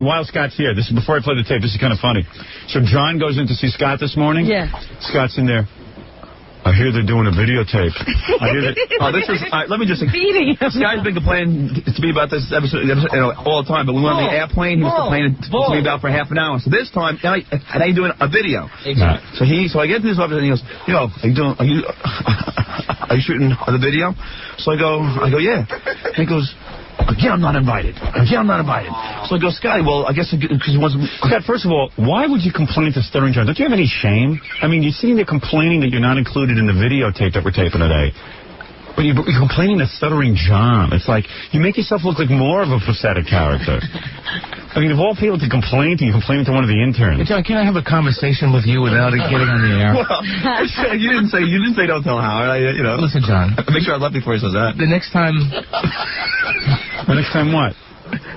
while Scott's here, this is before I play the tape, this is kind of funny. So John goes in to see Scott this morning. Yeah. Scott's in there. I hear they're doing a videotape. I hear that. Oh, this is. Let me just. Scott's been complaining to me about this episode all the time. But when we were on the airplane, he was complaining to me about for half an hour. So this time, now he's doing a video. Exactly. So I get to his office and he goes, "Yo, are you shooting the video?" So I go, yeah. And he goes, "Again, I'm not invited. Again, I'm not invited." So I go, Scotty, well, I guess because he wasn't... Scott, first of all, why would you complain to Stuttering John? Don't you have any shame? I mean, you're sitting there complaining that you're not included in the videotape that we're taping today. But you're complaining to Stuttering John. It's like, you make yourself look like more of a pathetic character. I mean, of all people to complain to, you complain to one of the interns. Hey, John, can I have a conversation with you without it getting on the air? Well, you didn't say don't tell Howard. Listen, John. Make sure I left before he says that. The next time... The next time what?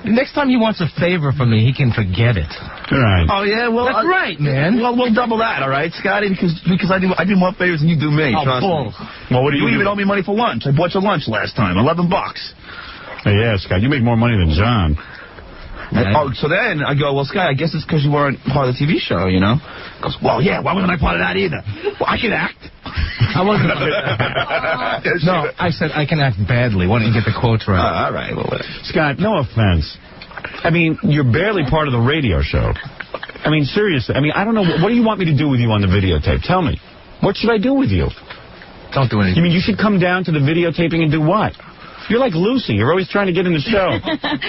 The next time he wants a favor from me, he can forget it. Right. Oh, yeah? Well, that's right, man. Well, we'll double that, all right, Scotty? Because I do more favors than you do me. Oh, bull. Well, what do you even owe me money for lunch. I bought you lunch last time. $11. Hey, yeah, Scott, you make more money than John. And, so then I go, well, Scott, I guess it's because you weren't part of the TV show, you know? He goes, well, yeah, why wasn't I part of that either? Well, I can act. I wasn't. No, I said I can act badly. Why don't you get the quotes right? All right. Well, Scott, no offense. I mean, you're barely part of the radio show. I mean, seriously. I mean, I don't know. What do you want me to do with you on the videotape? Tell me. What should I do with you? Don't do anything. You mean you should come down to the videotaping and do what? You're like Lucy. You're always trying to get in the show.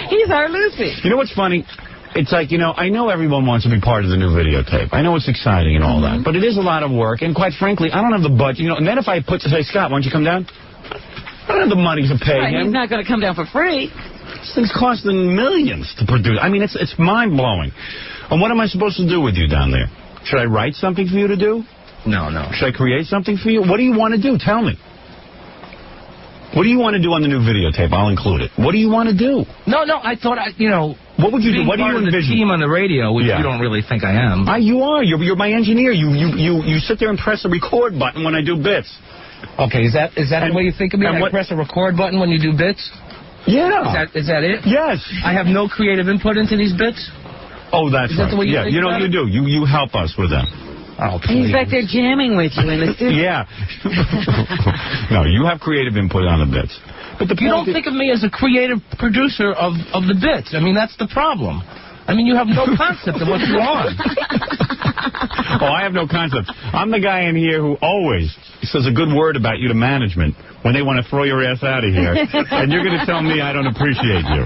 He's our Lucy. You know what's funny? It's like, I know everyone wants to be part of the new videotape. I know it's exciting and all that. But it is a lot of work. And quite frankly, I don't have the budget. And then if I say, Scott, why don't you come down? I don't have the money to pay him. He's not going to come down for free. This thing's costing millions to produce. I mean, it's mind-blowing. And what am I supposed to do with you down there? Should I write something for you to do? No. Should I create something for you? What do you want to do? Tell me. What do you want to do on the new videotape? I'll include it. What do you want to do? No, I thought, What would you do? What do you envision? The team on the radio, which you don't really think I am. You are. You're my engineer. You sit there and press the record button when I do bits. Okay, is that the way you think of me? I press a record button when you do bits? Yeah. Is that it? Yes. I have no creative input into these bits? Oh, that's right. Is that the way you think about you do. You help us with them. Oh, please. He's back there jamming with you in the studio. Yeah. No, you have creative input on the bits. But you don't think of me as a creative producer of the bits. I mean, that's the problem. I mean, you have no concept of what you're on. Oh, I have no concept. I'm the guy in here who always says a good word about you to management when they want to throw your ass out of here. And you're going to tell me I don't appreciate you.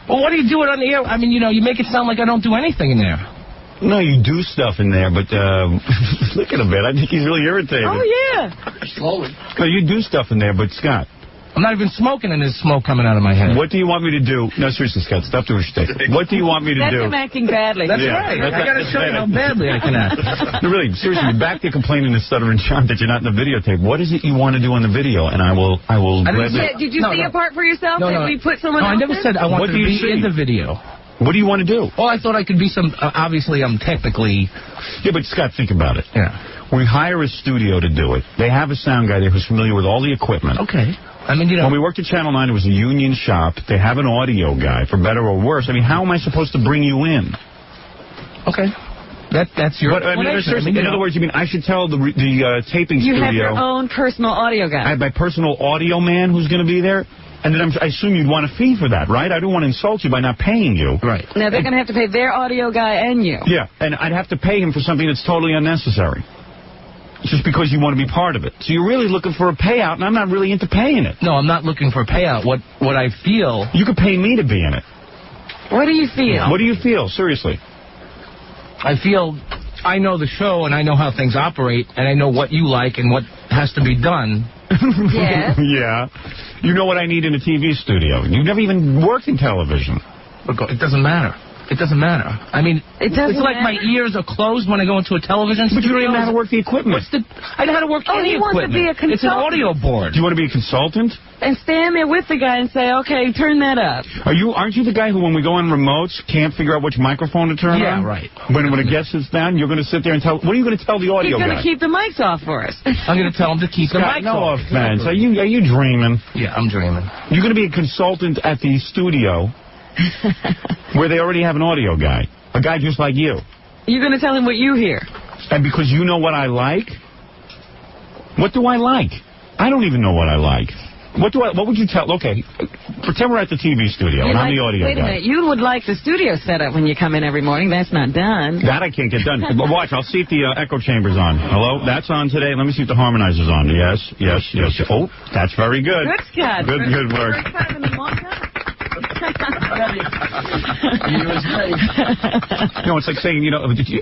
Well, what do you do it on the air? I mean, you make it sound like I don't do anything in there. No, you do stuff in there, but look at him, man. I think he's really irritated. Oh, yeah. Slowly. No, you do stuff in there, but Scott. I'm not even smoking and there's smoke coming out of my head. What do you want me to do? No, seriously, Scott, stop doing shit. What do you want me to do? That's him acting badly. That's right. I got to show you how badly I can act. No, really, seriously, you're back there complaining to Stuttering John that you're not in the videotape. What is it you want to do on the video? And I will. Did you see a part for yourself that we put someone else I never said I wanted to be in the video. What do you want to do? Well, I thought I could be obviously, I'm technically... Yeah, but Scott, think about it. Yeah. We hire a studio to do it. They have a sound guy there who's familiar with all the equipment. Okay. I mean, When we worked at Channel 9, it was a union shop. They have an audio guy, for better or worse. I mean, how am I supposed to bring you in? Okay. That's your explanation. In other words, you mean I should tell the taping studio... You have your own personal audio guy. I have my personal audio man who's going to be there? And then I assume you'd want a fee for that, right? I don't want to insult you by not paying you. Right. Now, they're going to have to pay their audio guy and you. Yeah, and I'd have to pay him for something that's totally unnecessary. Just because you want to be part of it. So you're really looking for a payout, and I'm not really into paying it. No, I'm not looking for a payout. What I feel... You could pay me to be in it. What do you feel? What do you feel? Seriously. I feel I know the show, and I know how things operate, and I know what you like and what has to be done. Yes. Yeah. You know what I need in a TV studio. You've never even worked in television. It doesn't matter. It doesn't matter. I mean, it's like my ears are closed when I go into a television studio. But you don't even know how to work the equipment. I know how to work any equipment. He wants to be a consultant. It's an audio board. Do you want to be a consultant? And stand there with the guy and say, okay, turn that up. Aren't you the guy who, when we go on remotes, can't figure out which microphone to turn on? Yeah, right. When a guest sits down, you're going to sit there and tell... What are you going to tell the audio guy? He's going to keep the mics off for us. I'm going to tell him to keep the mics off. No offense. Are you dreaming? Yeah, I'm dreaming. You're going to be a consultant at the studio where they already have an audio guy, a guy just like you. You're going to tell him what you hear. And because you know what I like? What do I like? I don't even know what I like. What would you tell? Okay, pretend we're at the TV studio and I'm the audio guy. Wait a minute, you would like the studio set up when you come in every morning. That's not done. That I can't get done. But watch, I'll see if the echo chamber's on. Hello? That's on today. Let me see if the harmonizer's on. Yes. Oh, that's very good. Good, Scott. Good work. First time in a long time. No, it's like saying,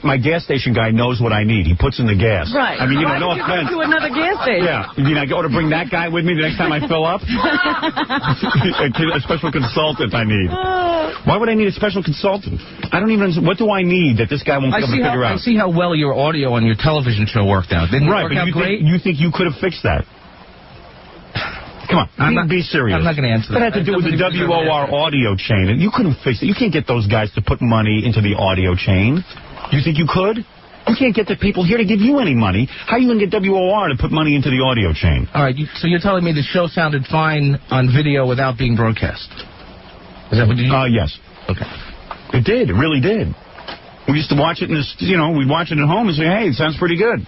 my gas station guy knows what I need. He puts in the gas. Right. I mean, Why no would you offense. go to another gas station? Yeah. You mean I go to bring that guy with me the next time I fill up? A special consultant I need. Why would I need a special consultant? I don't even understand. What do I need that this guy won't be able to figure out? I see how well your audio on your television show worked out. Didn't it work out great? You think you could have fixed that? Come on, be serious. I'm not going to answer that. That had to do with the WOR audio chain. And you couldn't fix it. You can't get those guys to put money into the audio chain. You think you could? You can't get the people here to give you any money. How are you going to get WOR to put money into the audio chain? All right, so you're telling me the show sounded fine on video without being broadcast? Is that what you... Yes. Okay. It did. It really did. We used to watch it in this, we'd watch it at home and say, hey, it sounds pretty good.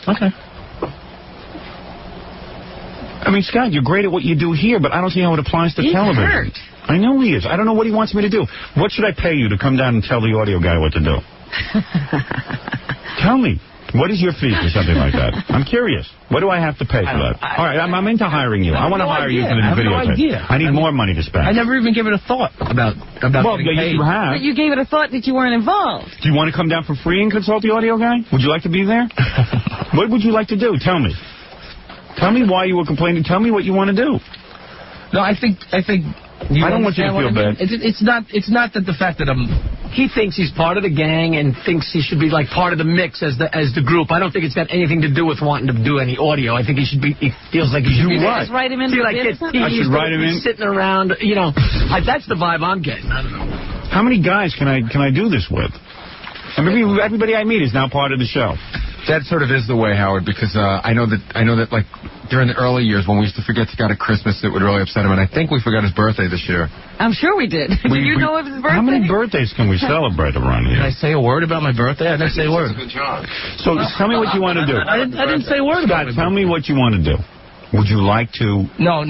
Okay. I mean, Scott, you're great at what you do here, but I don't see how it applies to television. Hurt. I know he is. I don't know what he wants me to do. What should I pay you to come down and tell the audio guy what to do? Tell me. What is your fee for something like that? I'm curious. What do I have to pay for that? All right, I'm into hiring you. I want to hire you for the video. I need more money to spend. I never even gave it a thought about getting paid. You have. But you gave it a thought that you weren't involved. Do you want to come down for free and consult the audio guy? Would you like to be there? What would you like to do? Tell me. Tell me why you were complaining. Tell me what you want to do. No, I think. I don't want you to feel bad. It's not that the fact that he thinks he's part of the gang and thinks he should be like part of the mix as the group. I don't think it's got anything to do with wanting to do any audio. I think he feels like he should be. Just write him in. I should write him in. Sitting around, that's the vibe I'm getting. I don't know. How many guys can I do this with? I mean, everybody I meet is now part of the show. That sort of is the way, Howard, because I know that like during the early years when we used to forget Scott at Christmas, it would really upset him, and I think we forgot his birthday this year. I'm sure we did. Did you know of his birthday? How many birthdays can we celebrate around here? Did I say a word about my birthday? I didn't say a word. So tell me what you want to do. I didn't say a word about it. Tell me what you want to do. Would you like to... No.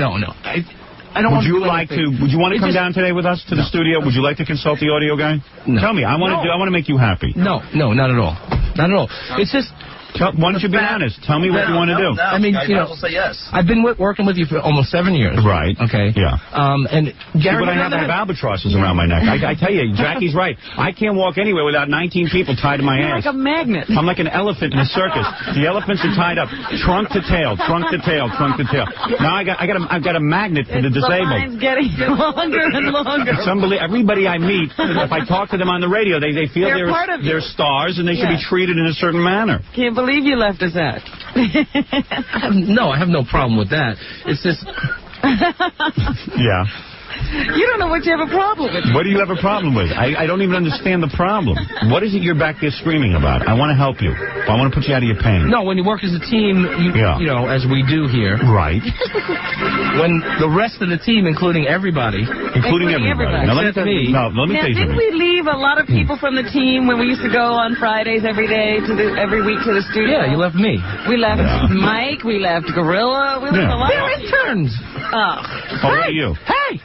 I don't Would you want to come down today with us to the studio? Would you like to consult the audio guy? No. Tell me. I want to make you happy. No, not at all. Not at all. It's just... Why don't you be honest? Tell me what you want to do. I mean, I'll say yes. I've been working with you for almost 7 years. Right. Okay. Yeah. And Gary, but I have albatrosses around my neck. I tell you, Jackie's right. I can't walk anywhere without 19 people tied to my ass. You're like a magnet. I'm like an elephant in a circus. The elephants are tied up, trunk to tail, trunk to tail, trunk to tail. Now I've got a magnet for the disabled. The line's getting longer and longer. It's unbelievable. Everybody I meet, if I talk to them on the radio, they feel they're stars and they should be treated in a certain manner. Can't believe you left us out. No, I have no problem with that. It's just... Yeah. You don't know what you have a problem with. What do you have a problem with? I don't even understand the problem. What is it you're back there screaming about? I want to help you. I want to put you out of your pain. No, when you work as a team, you know, as we do here. Right. When the rest of the team, including everybody. Including everybody. Now, let me tell you something. Didn't we leave a lot of people from the team when we used to go on Fridays every week to the studio? Yeah, you left me. We left Mike. We left Gorilla. We left a lot. They're interns. Oh, what are you? Hey!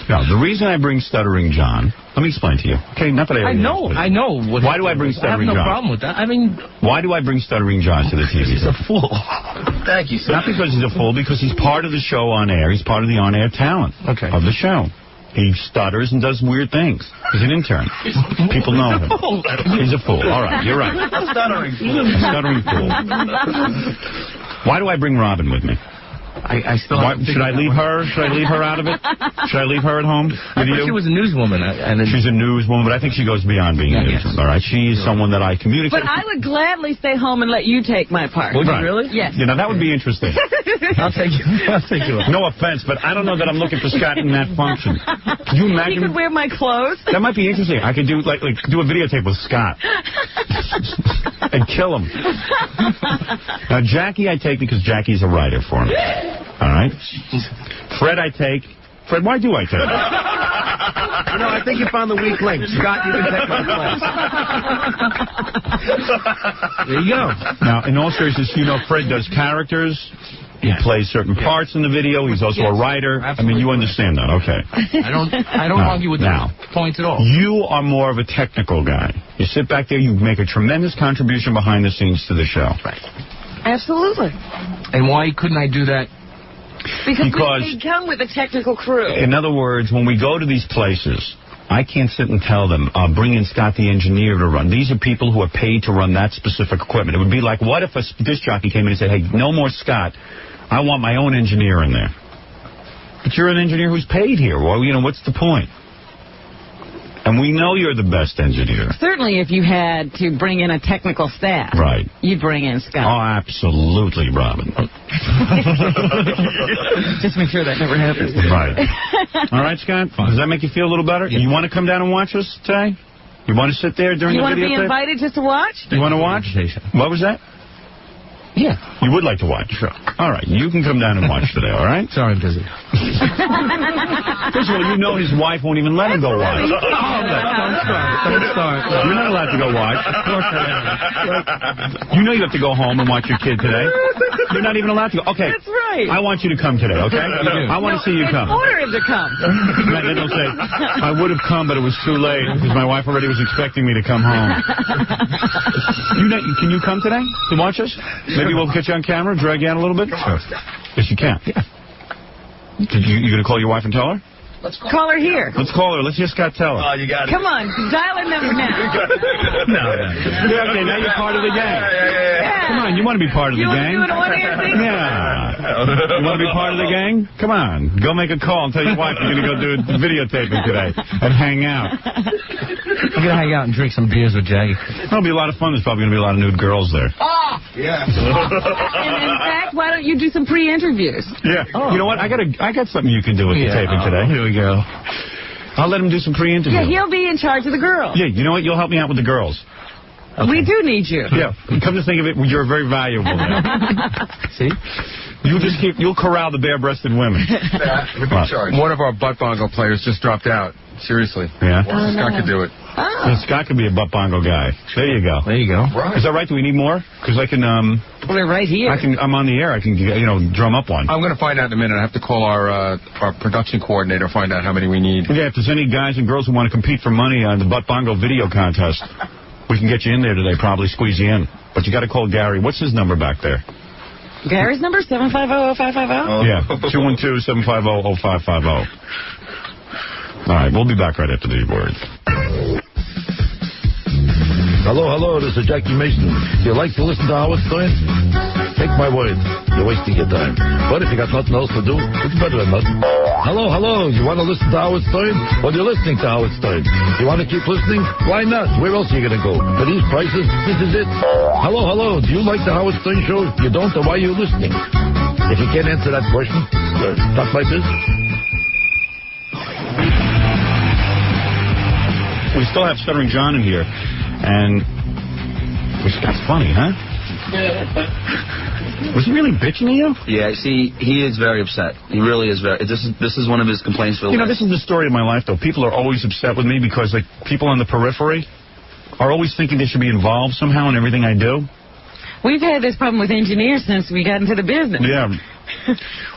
Now, the reason I bring Stuttering John, let me explain to you. Okay, not that I know. Why do I bring Stuttering John? I have no problem with that. I mean... Why do I bring Stuttering John to the TV show? He's a fool. Thank you, sir. Not because he's a fool, because he's part of the show on air. He's part of the on-air talent of the show. He stutters and does weird things. He's an intern. People know him. He's a fool. All right, you're right. A stuttering fool. A stuttering fool. Why do I bring Robin with me? I still should I leave her? Should I leave her out of it? Should I leave her at home with you? She was a newswoman. She's a newswoman, but I think she goes beyond being a newswoman. All right, she's someone that I communicate. But I would gladly stay home and let you take my part. Would you really? Yes. You know, that would be interesting. I'll take you. No offense, but I don't know that I'm looking for Scott in that function. Can you imagine? He could wear my clothes. That might be interesting. I could do do a videotape with Scott. And kill him. Now, Jackie I take because Jackie's a writer for me. All right? Fred I take Fred, why do I take it? I think you found the weak link. Scott, you can take my place. There you go. Now, in all seriousness, Fred does characters. He plays certain parts in the video. He's also a writer. Absolutely. I mean, you understand that, okay? I don't argue with those points at all. You are more of a technical guy. You sit back there, you make a tremendous contribution behind the scenes to the show. Right. Absolutely. And why couldn't I do that? Because we come with a technical crew. In other words, when we go to these places, I can't sit and tell them, bring in Scott the engineer to run. These are people who are paid to run that specific equipment. It would be like, what if a disc jockey came in and said, hey, no more Scott. I want my own engineer in there. But you're an engineer who's paid here. Well, what's the point? And we know you're the best engineer. Certainly if you had to bring in a technical staff. Right. You'd bring in Scott. Oh, absolutely, Robin. Just make sure that never happens. Right. All right, Scott? Does that make you feel a little better? Yeah. You want to come down and watch us today? You want to sit there during the video? You want to be invited just to watch? You want to watch? What was that? Yeah. You would like to watch? Sure. All right. You can come down and watch today, all right? Sorry, I'm busy. First of all, his wife won't even let him go watch. Don't start. You're not allowed to go watch. Of course I am. You have to go home and watch your kid today. You're not even allowed to go. Okay. That's right. I want you to come today, okay? I want to see you come. Order him to come. Then they'll say, I would have come, but it was too late because my wife already was expecting me to come home. Can you come today to watch us? Maybe we'll get you on camera, drag you out a little bit? Sure. Yes, you can. Yeah. You going to call your wife and tell her? Let's call her here. Let's call her. Let's just tell her. Oh, you got it. Come on, dial her number now. No. Yeah, okay, now you're part of the gang. Yeah. Come on, you want to be part of the gang? You want to do an on-air thing? Yeah. You want to be part of the gang? Come on. Go make a call and tell your wife you're going to go do a videotaping today and hang out. I'm going to hang out and drink some beers with Jaggy. It'll be a lot of fun. There's probably going to be a lot of nude girls there. Oh! Yeah. And in fact, why don't you do some pre-interviews? Yeah. Oh. You know what? I got something you can do with the taping today. Here we go. I'll let him do some pre-interviews. Yeah, he'll be in charge of the girls. Yeah, you know what? You'll help me out with the girls. Okay. We do need you. Yeah. Come to think of it, you're very valuable there. See? You'll corral the bare-breasted women. One of our butt bongo players just dropped out. Seriously. Yeah. Scott could do it. Oh. Yeah, Scott could be a butt bongo guy. There you go. There you go. Right. Is that right? Do we need more? Because I can. We're right here. I'm on the air. I can drum up one. I'm going to find out in a minute. I have to call our production coordinator, find out how many we need. Yeah, if there's any guys and girls who want to compete for money on the butt bongo video contest, we can get you in there today. Probably squeeze you in. But you got to call Gary. What's his number back there? Gary's number 750-0550. Yeah, 212-750-0550. All right, we'll be back right after these words. Hello, this is Jackie Mason. You like to listen to Howard Stern? Take my word, you're wasting your time. But if you got nothing else to do, it's better than nothing. Hello, you want to listen to Howard Stern? Well, you're listening to Howard Stern. You want to keep listening? Why not? Where else are you going to go? For these prices, this is it. Hello, do you like the Howard Stern show? If you don't, then why are you listening? If you can't answer that question, stuff like this. We still have Stuttering John in here, and Scott's funny, huh? Was he really bitching at you? Yeah, see, he is very upset. He really is very. This is one of his complaints for the this is the story of my life, though. People are always upset with me because, people on the periphery are always thinking they should be involved somehow in everything I do. We've had this problem with engineers since we got into the business. Yeah.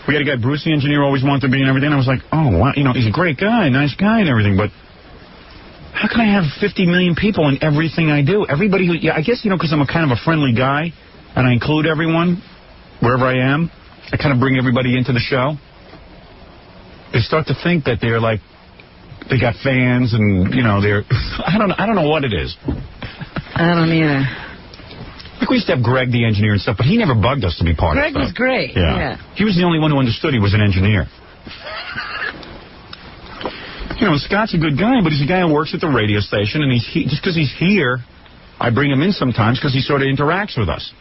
We had a guy, Bruce, the engineer, always wanted to be and everything. I was like, oh, wow, he's a great guy, nice guy and everything, but how can I have 50 million people in everything I do? Everybody who, I guess, because I'm a kind of a friendly guy, and I include everyone wherever I am. I kind of bring everybody into the show. They start to think that they're they got fans, and they're. I don't know what it is. I don't either. We used to have Greg, the engineer, and stuff, but he never bugged us to be part of it. Greg was great. Yeah. He was the only one who understood he was an engineer. Scott's a good guy, but he's a guy who works at the radio station, and just because he's here, I bring him in sometimes because he sort of interacts with us.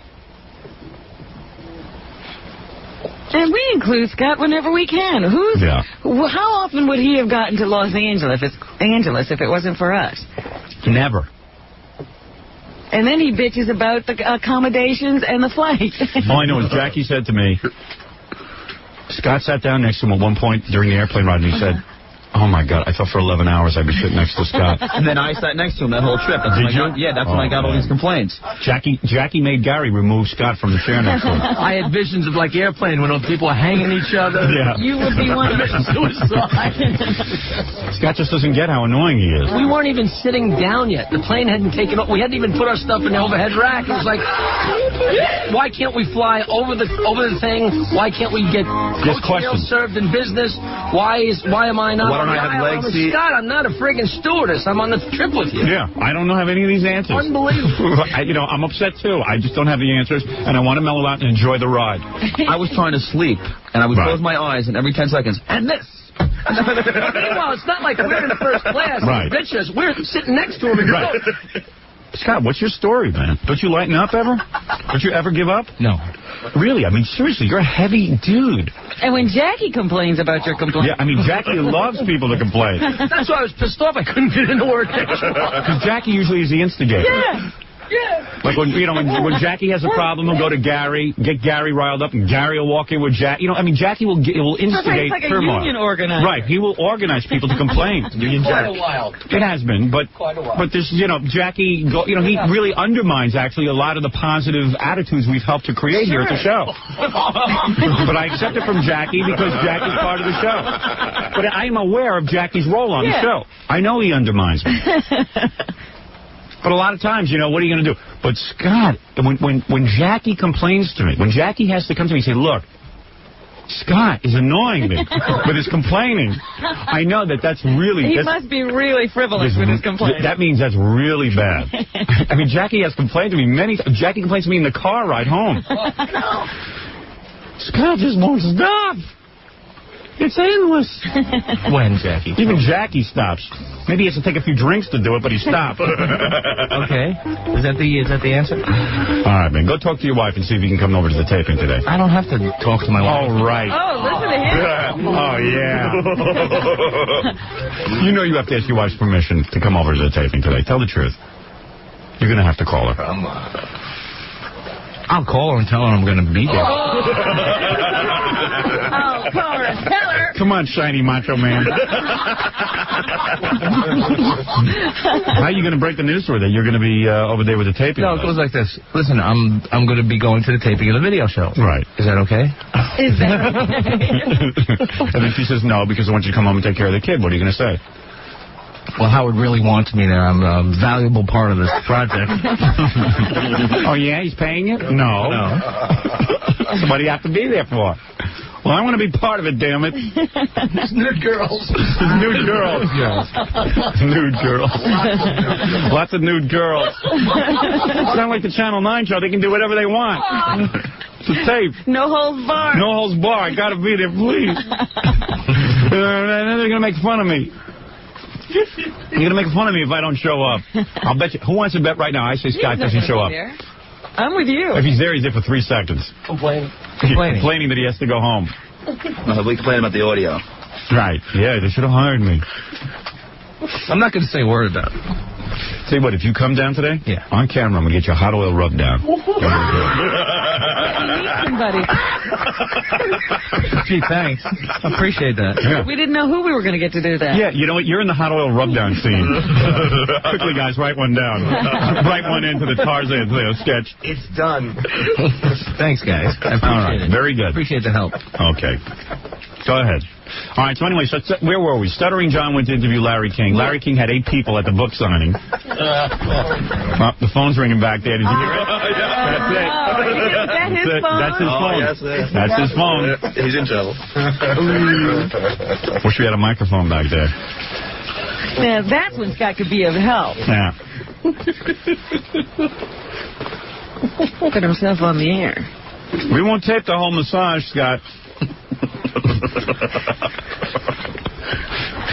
And we include Scott whenever we can. How often would he have gotten to Los Angeles if it wasn't for us? Never. And then he bitches about the accommodations and the flight. All I know is Jackie said to me, Scott sat down next to him at one point during the airplane ride, and he said, "Oh, my God, I thought for 11 hours I'd be sitting next to Scott." And then I sat next to him that whole trip. That's Did you? Yeah, that's when I got all these complaints. Jackie made Gary remove Scott from the chair next to him. I had visions of like airplane when people are hanging each other. Yeah. You would be one of them. Scott just doesn't get how annoying he is. We weren't even sitting down yet. The plane hadn't taken off. We hadn't even put our stuff in the overhead rack. It was like, why can't we fly over the thing? Why can't we get cocktails served in business? Why am I not? Why don't I have leg seat? Scott, I'm not a friggin' stewardess. I'm on the trip with you. Yeah, I don't have any of these answers. Unbelievable. I'm upset too. I just don't have the answers, and I want to mellow out and enjoy the ride. I was trying to sleep, and I would close my eyes, and every 10 seconds, and this. Meanwhile, it's not like we're in first class. Right. Bitches, we're sitting next to him. And right. Scott, what's your story, man? Don't you lighten up ever? Don't you ever give up? No. Really? I mean, seriously, you're a heavy dude. And when Jackie complains about your complaint. Yeah, I mean, Jackie loves people to complain. That's why I was pissed off. I couldn't get into work. Because Jackie usually is the instigator. Yeah. Yeah. Like when when Jackie has a problem, he'll go to Gary, get Gary riled up, and Gary will walk in with Jackie. Jackie will instigate it's like turmoil. A union organizer. Right, he will organize people to complain. Quite a while. It has been, but this, Jackie, he really undermines actually a lot of the positive attitudes we've helped to create here at the show. But I accept it from Jackie because Jackie's part of the show. But I am aware of Jackie's role on the show. I know he undermines me. But a lot of times, what are you going to do? But Scott, when Jackie complains to me, when Jackie has to come to me and say, look, Scott is annoying me with his complaining, I know that's really... He must be really frivolous with his complaining. That means that's really bad. I mean, Jackie has complained to me many times. Jackie complains to me in the car ride home. Scott just won't stop. It's endless. When, Jackie? Even Jackie stops. Maybe he has to take a few drinks to do it, but he stopped. Okay. Is that the answer? All right, man. Go talk to your wife and see if you can come over to the taping today. I don't have to talk to my wife. All right. Oh, listen to him. Oh, yeah. You have to ask your wife's permission to come over to the taping today. Tell the truth. You're going to have to call her. I'll call her and tell her I'm going to be there. Oh, call her and tell her. Come on, shiny macho man. How are you going to break the news to her that you're going to be over there with the taping? No, it goes like this. Listen, I'm going to be going to the taping of the video show. Right. Is that okay? Is that And then she says no because I want you to come home and take care of the kid. What are you going to say? Well, Howard really wants me there. I'm a valuable part of this project. Oh, yeah? He's paying you? No. So what do you have to be there for? Well, I want to be part of it, damn it. Nude girls. Nude girls, yes. Nude girls. Lots of nude girls. It's not like the Channel 9 show. They can do whatever they want. It's a tape. No holds barred. No holds barred. I got to be there, please. Then they're going to make fun of me. You're going to make fun of me if I don't show up. I'll bet you. Who wants to bet right now? I say Scott doesn't show up. I'm with you. If he's there, he's there for 3 seconds. Complaining Complaining that he has to go home. We complain about the audio. Right. Yeah, they should have hired me. I'm not going to say a word about it. Tell you what, if you come down today, on camera, I'm going to get you a hot oil rub down. You need somebody. Gee, thanks. I appreciate that. Yeah. We didn't know who we were going to get to do that. Yeah, you know what? You're in the hot oil rub down scene. Quickly, guys, write one down. Write one into the Tarzan sketch. It's done. Thanks, guys. I appreciate it. Very good. Appreciate the help. Okay. Go ahead. All right, so anyway, where were we? Stuttering John went to interview Larry King. Larry King had 8 people at the book signing. The phone's ringing back there. Did you hear it? That's it. That's his phone? That's his phone. That's his phone. He's in trouble. Wish we had a microphone back there. Yeah, that's when Scott could be of help. Yeah. Put himself on the air. We won't tape the whole massage, Scott.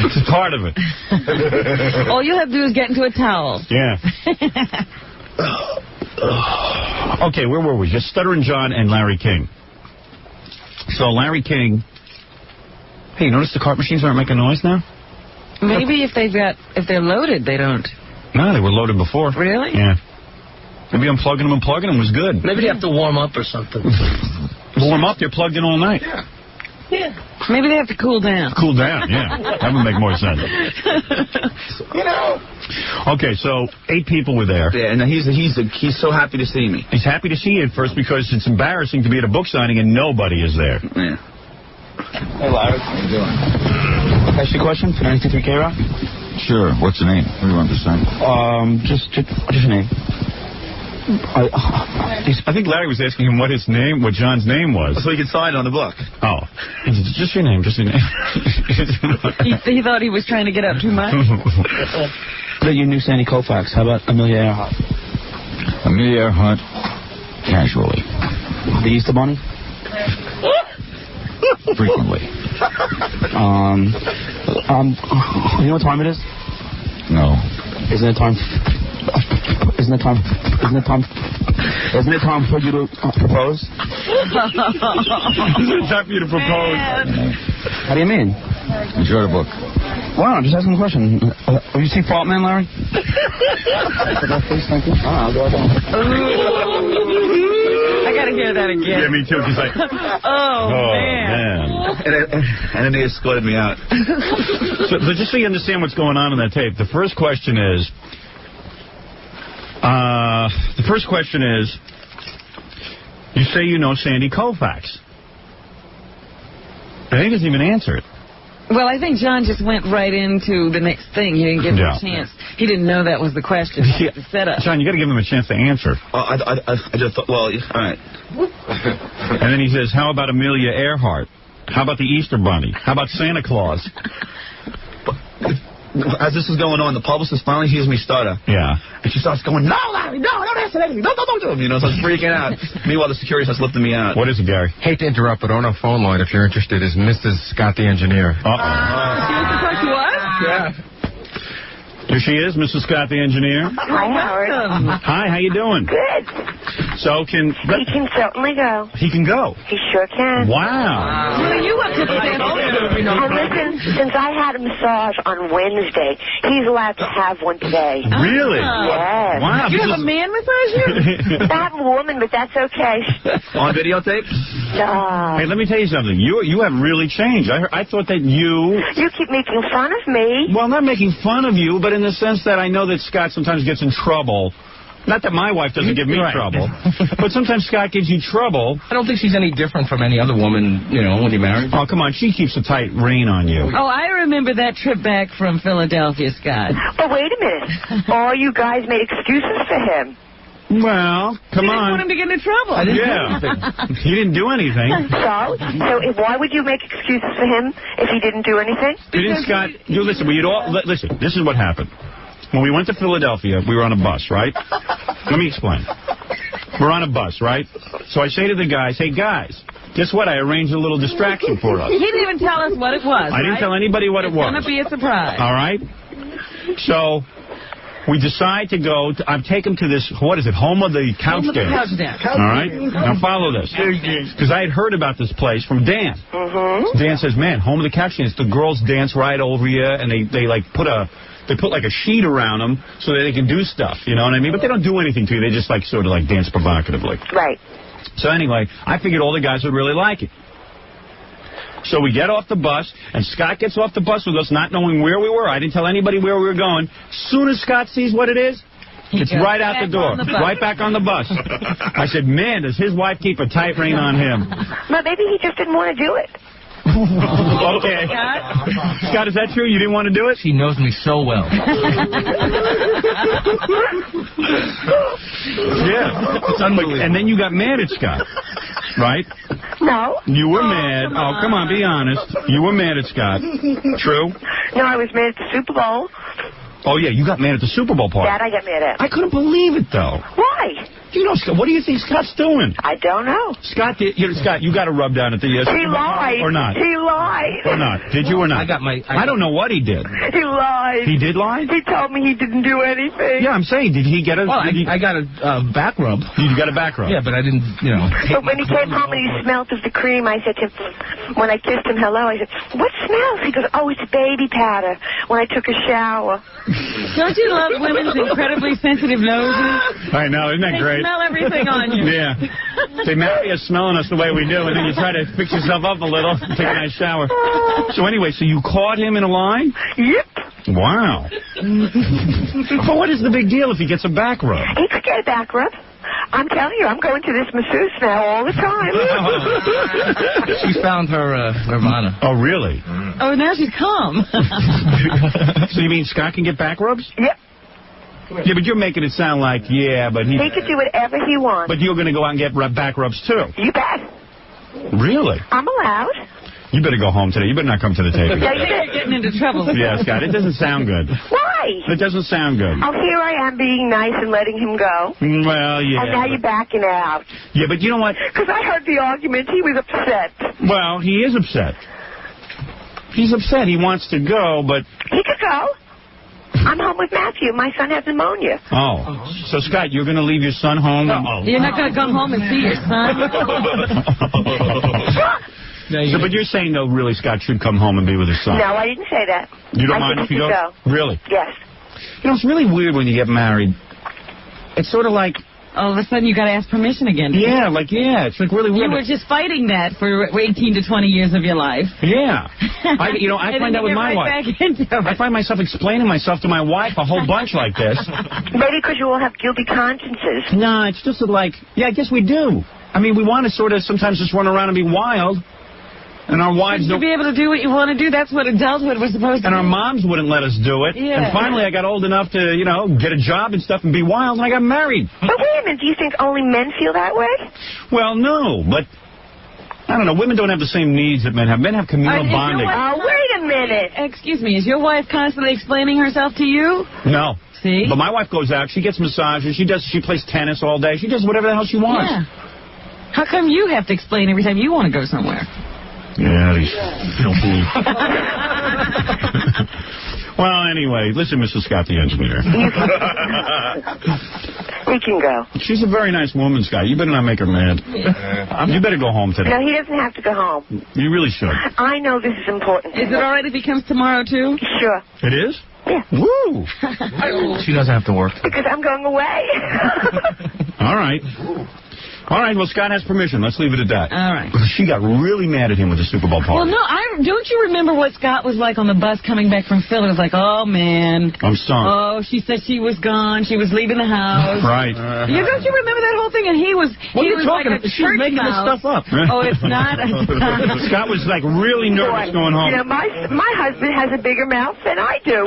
It's part of it. All you have to do is get into a towel. Yeah. Okay, where were we? Just Stuttering John and Larry King. So Larry King. Hey, you notice the cart machines aren't making noise now? Maybe if they're loaded, they don't. No, they were loaded before. Really? Yeah. Maybe unplugging them and plugging them was good. Maybe they have to warm up or something. Warm up, they're plugged in all night. Yeah. Maybe they have to cool down. Cool down, yeah. That would make more sense. Okay, so 8 people were there. Yeah, and he's so happy to see me. He's happy to see you at first because it's embarrassing to be at a book signing and nobody is there. Yeah. Hey, Larry. How you doing? Can I ask you a question for 93K Rock? Sure. What's your name? What do you want to say? Just your name. I think Larry was asking him what John's name was. So he could sign it on the book. Oh. Just your name, just your name. He thought he was trying to get up too much. You knew Sandy Koufax. How about Amelia Earhart? Amelia Earhart, casually. The Easter Bunny? Frequently. You know what time it is? No. Isn't it time for you to propose? Isn't it time for you to propose? How do you mean? Enjoy the book. Wow, I'm just asking a question. You see Fault Man, Larry? Thank you. I'll go down. I gotta hear that again. Yeah, me too. He's like, oh man. And then they escorted me out. But just so you understand what's going on in that tape, the first question is, you say you know Sandy Koufax. I think he doesn't even answer it. Well, I think John just went right into the next thing. He didn't give him a chance. He didn't know that was the question. That was the setup. John, you got to give him a chance to answer. I just thought, well, all right. And then he says, how about Amelia Earhart? How about the Easter Bunny? How about Santa Claus? As this is going on, the publicist finally hears me stutter. Yeah. And she starts going, no, Larry, no, don't answer anything. Don't do him. You know, so I'm freaking out. Meanwhile, the security starts lifting me out. What is it, Gary? Hate to interrupt, but on our phone line, if you're interested, is Mrs. Scott the engineer. She wants to talk to us? Yeah. Here she is, Mrs. Scott the engineer. Hi, Howard. Hi, how you doing? Good. So He can certainly go. He can go? He sure can. Wow. What are you up to today? And listen, since I had a massage on Wednesday, he's allowed to have one today. Really? Yes. Wow. You have a man massage here? I have a woman, but that's okay. On videotape? No. Hey, let me tell you something. You have really changed. I thought that you... You keep making fun of me. Well, I'm not making fun of you, but in the sense that I know that Scott sometimes gets in trouble. Not that my wife doesn't give me trouble, but sometimes Scott gives you trouble. I don't think she's any different from any other woman, you know, when you're married. Oh, come on. She keeps a tight rein on you. Oh, I remember that trip back from Philadelphia, Scott. But wait a minute. All you guys made excuses for him. Well, come on. You didn't want him to get into trouble. He didn't do anything. So why would you make excuses for him if he didn't do anything? Didn't Scott... Listen, listen, this is what happened. When we went to Philadelphia, we were on a bus, right? Let me explain. We're on a bus, right? So I say to the guys, hey, guys, guess what? I arranged a little distraction for us. He didn't even tell us what it was, I didn't tell anybody what it was. It's going to be a surprise. All right? So... we decide to go, I've taken to this, what is it, home of the couch dance. All right? Now follow this. Because I had heard about this place from Dan. Dan says, man, home of the couch dance, the girls dance right over you, and they like put like a sheet around them so that they can do stuff, you know what I mean? But they don't do anything to you, they just like sort of like dance provocatively. Right. So anyway, I figured all the guys would really like it. So we get off the bus, and Scott gets off the bus with us, not knowing where we were. I didn't tell anybody where we were going. As soon as Scott sees what it is, it's right out the door, right back on the bus. I said, man, does his wife keep a tight rein on him? Well, maybe he just didn't want to do it. Okay. Scott, is that true? You didn't want to do it? She knows me so well. Yeah. It's unbelievable. And then you got mad at Scott, right? No. You were mad. Oh, come on, be honest. You were mad at Scott. True? No, I was mad at the Super Bowl. Oh, yeah, you got mad at the Super Bowl party. That I got mad at. I couldn't believe it, though. Why? You know, Scott, what do you think Scott's doing? I don't know. Scott, Scott, you got to rub down at the... He lied. Or not? He lied. Or not? Did you or not? I don't know what he did. He lied. He did lie? He told me he didn't do anything. Yeah, I'm saying, did he get a... Well, I got a back rub. You got a back rub? Yeah, but I didn't, you know... But when he came home and he smelled of the cream, I said to him, when I kissed him hello, I said, what smells? He goes, oh, it's baby powder when I took a shower. Don't you love women's incredibly sensitive noses? I know, isn't that great? smell everything on you. Yeah. They marry us smelling us the way we do, and then you try to fix yourself up a little, take a nice shower. So anyway, so you caught him in a lie? Yep. Wow. But what is the big deal if he gets a back rub? He could get a back rub. I'm telling you, I'm going to this masseuse now all the time. She's found her nirvana. Oh, really? Oh, now she's calm. So you mean Scott can get back rubs? Yep. Yeah, but you're making it sound like, but he could do whatever he wants. But you're going to go out and get back rubs, too? You bet. Really? I'm allowed. You better go home today. You better not come to the table. Yeah, you're getting into trouble. Yeah, Scott, it doesn't sound good. Why? It doesn't sound good. Oh, here I am being nice and letting him go. Well, yeah. And now you're backing out. Yeah, but you know what? Because I heard the argument. He was upset. Well, he is upset. He's upset. He wants to go, but... He could go. I'm home with Matthew. My son has pneumonia. Oh. So, Scott, you're going to leave your son home? You're not going to come home and see your son? But you're saying, though, really, Scott should come home and be with his son? No, I didn't say that. You don't mind if you don't? Go. Really? Yes. You know, it's really weird when you get married. It's sort of like... All of a sudden, you got to ask permission again. Yeah, it's like really weird. You were just fighting that for 18 to 20 years of your life. Yeah. I find that with my wife. I find myself explaining myself to my wife a whole bunch like this. Maybe because you all have guilty consciences. No, it's just like, I guess we do. I mean, we want to sort of sometimes just run around and be wild. And our wives don't... be able to do what you want to do. That's what adulthood was supposed to And be. our moms wouldn't let us do it. Yeah. And finally I got old enough to, get a job and stuff and be wild, and I got married. But wait a minute, do you think only men feel that way? Well, no, but... I don't know, women don't have the same needs that men have. Men have communal bonding. Oh, wait a minute. Excuse me, is your wife constantly explaining herself to you? No. See? But my wife goes out, she gets massages, she plays tennis all day, she does whatever the hell she wants. Yeah. How come you have to explain every time you want to go somewhere? Yeah, these filthy. Well, anyway, listen, Mrs. Scott, the engineer. We can go. She's a very nice woman, Scott. You better not make her mad. You better go home today. No, he doesn't have to go home. You really should. I know this is important. Is it all right if he comes tomorrow, too? Sure. It is? Yeah. Woo! She doesn't have to work. Because I'm going away. All right. All right, well, Scott has permission. Let's leave it at that. All right. She got really mad at him with the Super Bowl party. Well, no, don't you remember what Scott was like on the bus coming back from Philly? It was like, oh, man. I'm sorry. Oh, she said she was gone. She was leaving the house. Right. Don't you remember that whole thing? And he was like a She's making this stuff up. Oh, it's not? Scott was, like, really nervous going home. You know, my husband has a bigger mouth than I do.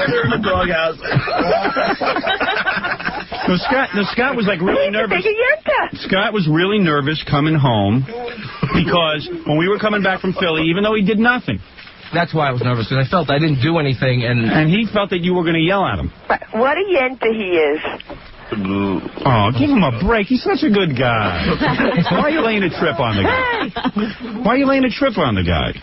They're in the doghouse. No, Scott was, like, really nervous. Scott was really nervous coming home because when we were coming back from Philly, even though he did nothing. That's why I was nervous, because I felt I didn't do anything, and he felt that you were going to yell at him. But what a yenta he is. Oh, give him a break. He's such a good guy. Why are you laying a trip on the guy? Why are you laying a trip on the guy?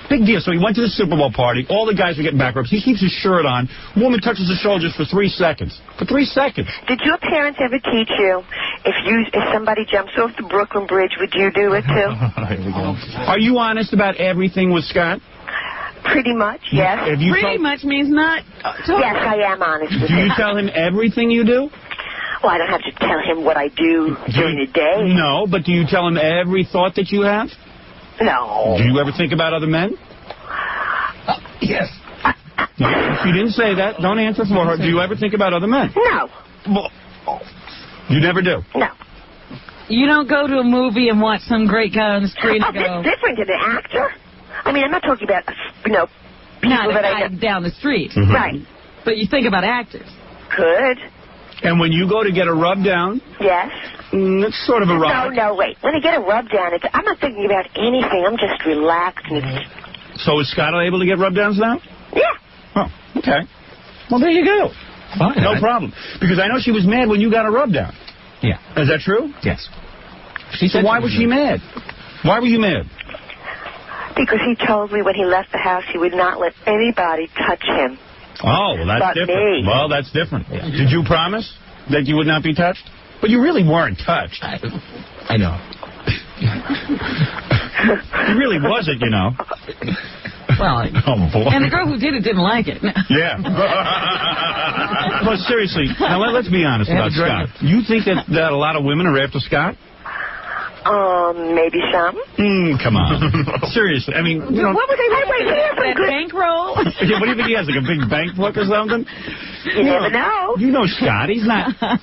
Big deal. So he went to the Super Bowl party. All the guys were getting back rubs. He keeps his shirt on. Woman touches his shoulders for 3 seconds. For 3 seconds. Did your parents ever teach you if somebody jumps off the Brooklyn Bridge, would you do it too? Are you honest about everything with Scott? Pretty much, yes. Pretty much means not. Yes, I am honest with him. Do you tell him everything you do? Well, I don't have to tell him what I do during the day. No, but do you tell him every thought that you have? No. Do you ever think about other men? Yes. No, if you didn't say that, don't answer for her. Do you ever think about other men? No. Well, you never do? No. You don't go to a movie and watch some great guy on the screen and go... That's different than an actor. I mean, I'm not talking about, people that I know. Down the street. Mm-hmm. Right. But you think about actors. Good. And when you go to get a rub down... Yes. It's sort of a rub. No, wait. When I get a rub down, I'm not thinking about anything. I'm just relaxed. So is Scott able to get rub downs now? Yeah. Oh, okay. Well, there you go. Fine. No problem. Because I know she was mad when you got a rub down. Yeah. Is that true? Yes. So why was she mad? Why were you mad? Because he told me when he left the house he would not let anybody touch him. Oh, well, that's different. Me. Well, that's different. Yeah. Did you promise that you would not be touched? But you really weren't touched. I know. You really wasn't, Well, oh, boy. And the girl who did it didn't like it. Yeah. But seriously, now let's be honest about Scott. You think that a lot of women are after Scott? Maybe some. Come on. Seriously, I mean, you know. What would they like? That bankroll? Yeah, what do you think he has, like a big bank book or something? You never know. You know Scott. He's not. Yeah,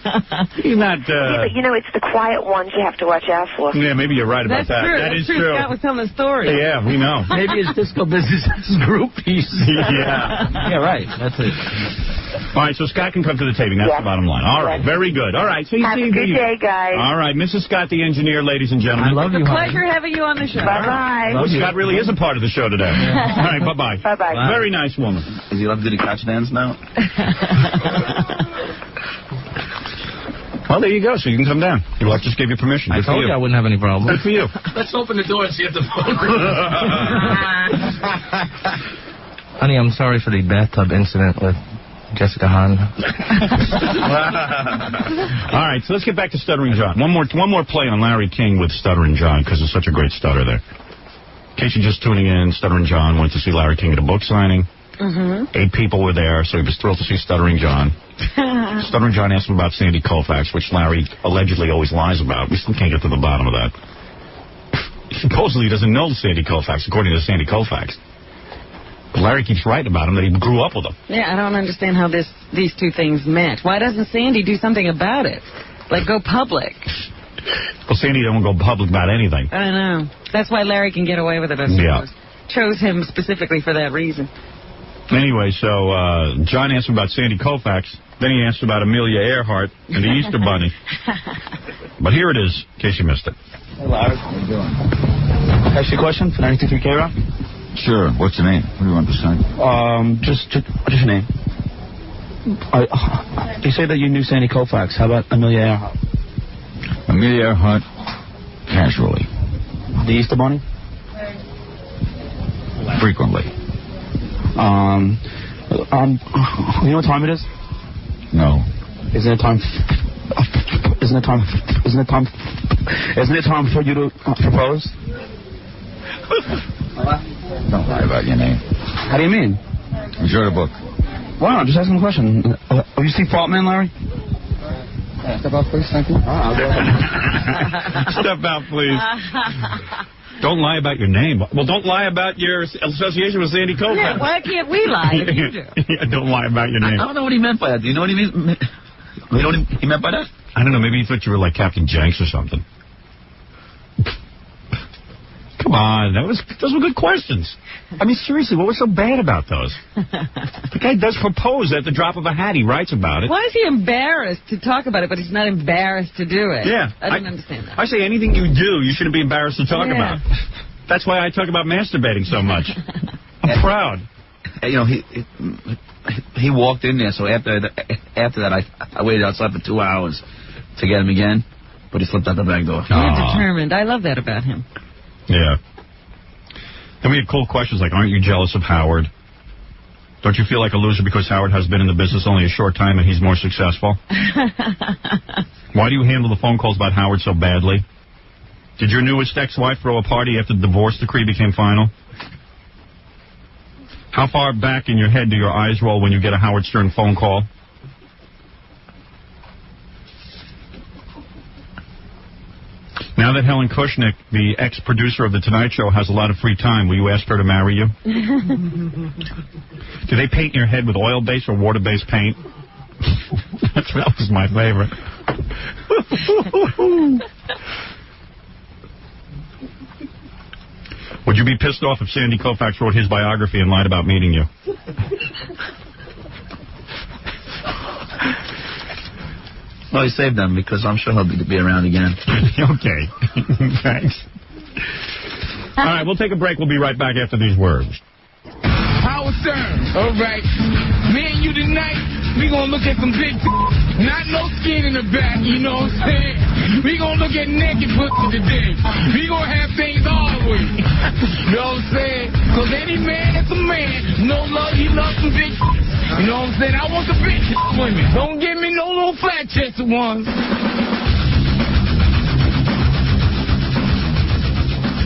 but you know, it's the quiet ones you have to watch out for. Yeah, maybe you're right about that. True. That That's is true. Scott was telling the story. Yeah, we know. Maybe it's disco business groupies. Yeah. Yeah, right. That's it. All right, so Scott can come to the taping. That's the bottom line. All right, very good. All right, so you have see, a good day, guys. All right, Mrs. Scott, the engineer, ladies and gentlemen. I love you, honey. Pleasure having you on the show. Bye-bye. Well, Scott really is a part of the show today. All right, bye-bye. Bye-bye. Very nice woman. Is he allowed to do the couch dance now? Well, there you go. So you can come down. Your wife just gave you permission. I told you I wouldn't have any problem. Good for you. Let's open the door and see if the phone Honey, I'm sorry for the bathtub incident with Jessica Hahn. All right, so let's get back to Stuttering John. One more play on Larry King with Stuttering John, because it's such a great stutter there. In case you're just tuning in, Stuttering John went to see Larry King at a book signing. 8 people were there, so he was thrilled to see Stuttering John. Stuttering John asked him about Sandy Koufax, which Larry allegedly always lies about. We still can't get to the bottom of that. Supposedly he doesn't know Sandy Koufax, according to Sandy Koufax. But Larry keeps writing about him that he grew up with him. Yeah, I don't understand how these two things match. Why doesn't Sandy do something about it? Like, go public. Well, Sandy don't go public about anything. I know. That's why Larry can get away with it, I suppose. Chose him specifically for that reason. Anyway, so John asked him about Sandy Koufax. Then he asked about Amelia Earhart and the Easter Bunny. But here it is, in case you missed it. Hey, Larry. How you doing? Can I ask you a question for 93K Rock? Sure. What's your name? What do you want to say? Just your name. You say that you knew Sandy Koufax. How about Amelia Earhart? Amelia Earhart, casually. The Easter Bunny? Frequently. You know what time it is? No. Isn't it time for you to propose? Don't lie about your name. How do you mean? Enjoy the book. Wow, I'm just asking a question. You see Faultman, Larry? Step out, please. Thank you. Step out, please. Don't lie about your name. Well, don't lie about your association with Sandy Koufax. Yeah, why can't we lie if you do? Yeah, don't lie about your name. I don't know what he meant by that. Do you know what he mean? You know what he meant by that? I don't know. Maybe he thought you were like Captain Jenks or something. Come on. Those were good questions. I mean, seriously, what was so bad about those? The guy does propose at the drop of a hat. He writes about it. Why is he embarrassed to talk about it, but he's not embarrassed to do it? Yeah. I don't understand that. I say anything you do, you shouldn't be embarrassed to talk about. That's why I talk about masturbating so much. I'm proud. You know, he walked in there, so after that, I waited outside for 2 hours to get him again, but he slipped out the back door. You're determined. I love that about him. Yeah. Then we had cool questions like, aren't you jealous of Howard? Don't you feel like a loser because Howard has been in the business only a short time and he's more successful? Why do you handle the phone calls about Howard so badly? Did your newest ex-wife throw a party after the divorce decree became final? How far back in your head do your eyes roll when you get a Howard Stern phone call? Now that Helen Kushnick, the ex-producer of The Tonight Show, has a lot of free time, will you ask her to marry you? Do they paint your head with oil-based or water-based paint? That was my favorite. Would you be pissed off if Sandy Koufax wrote his biography and lied about meeting you? Well, he saved them because I'm sure he'll be around again. Okay. Thanks. All right, we'll take a break. We'll be right back after these words. Howard Stern. All right. Me and you tonight, we gonna look at some big not no skin in the back, you know what I'm saying? We gonna look at naked pussy today. We gonna have things our way. You know what I'm saying? Cause any man that's a man, no love, he loves some big. You know what I'm saying? I want the big women. Don't give me no little flat-chested ones.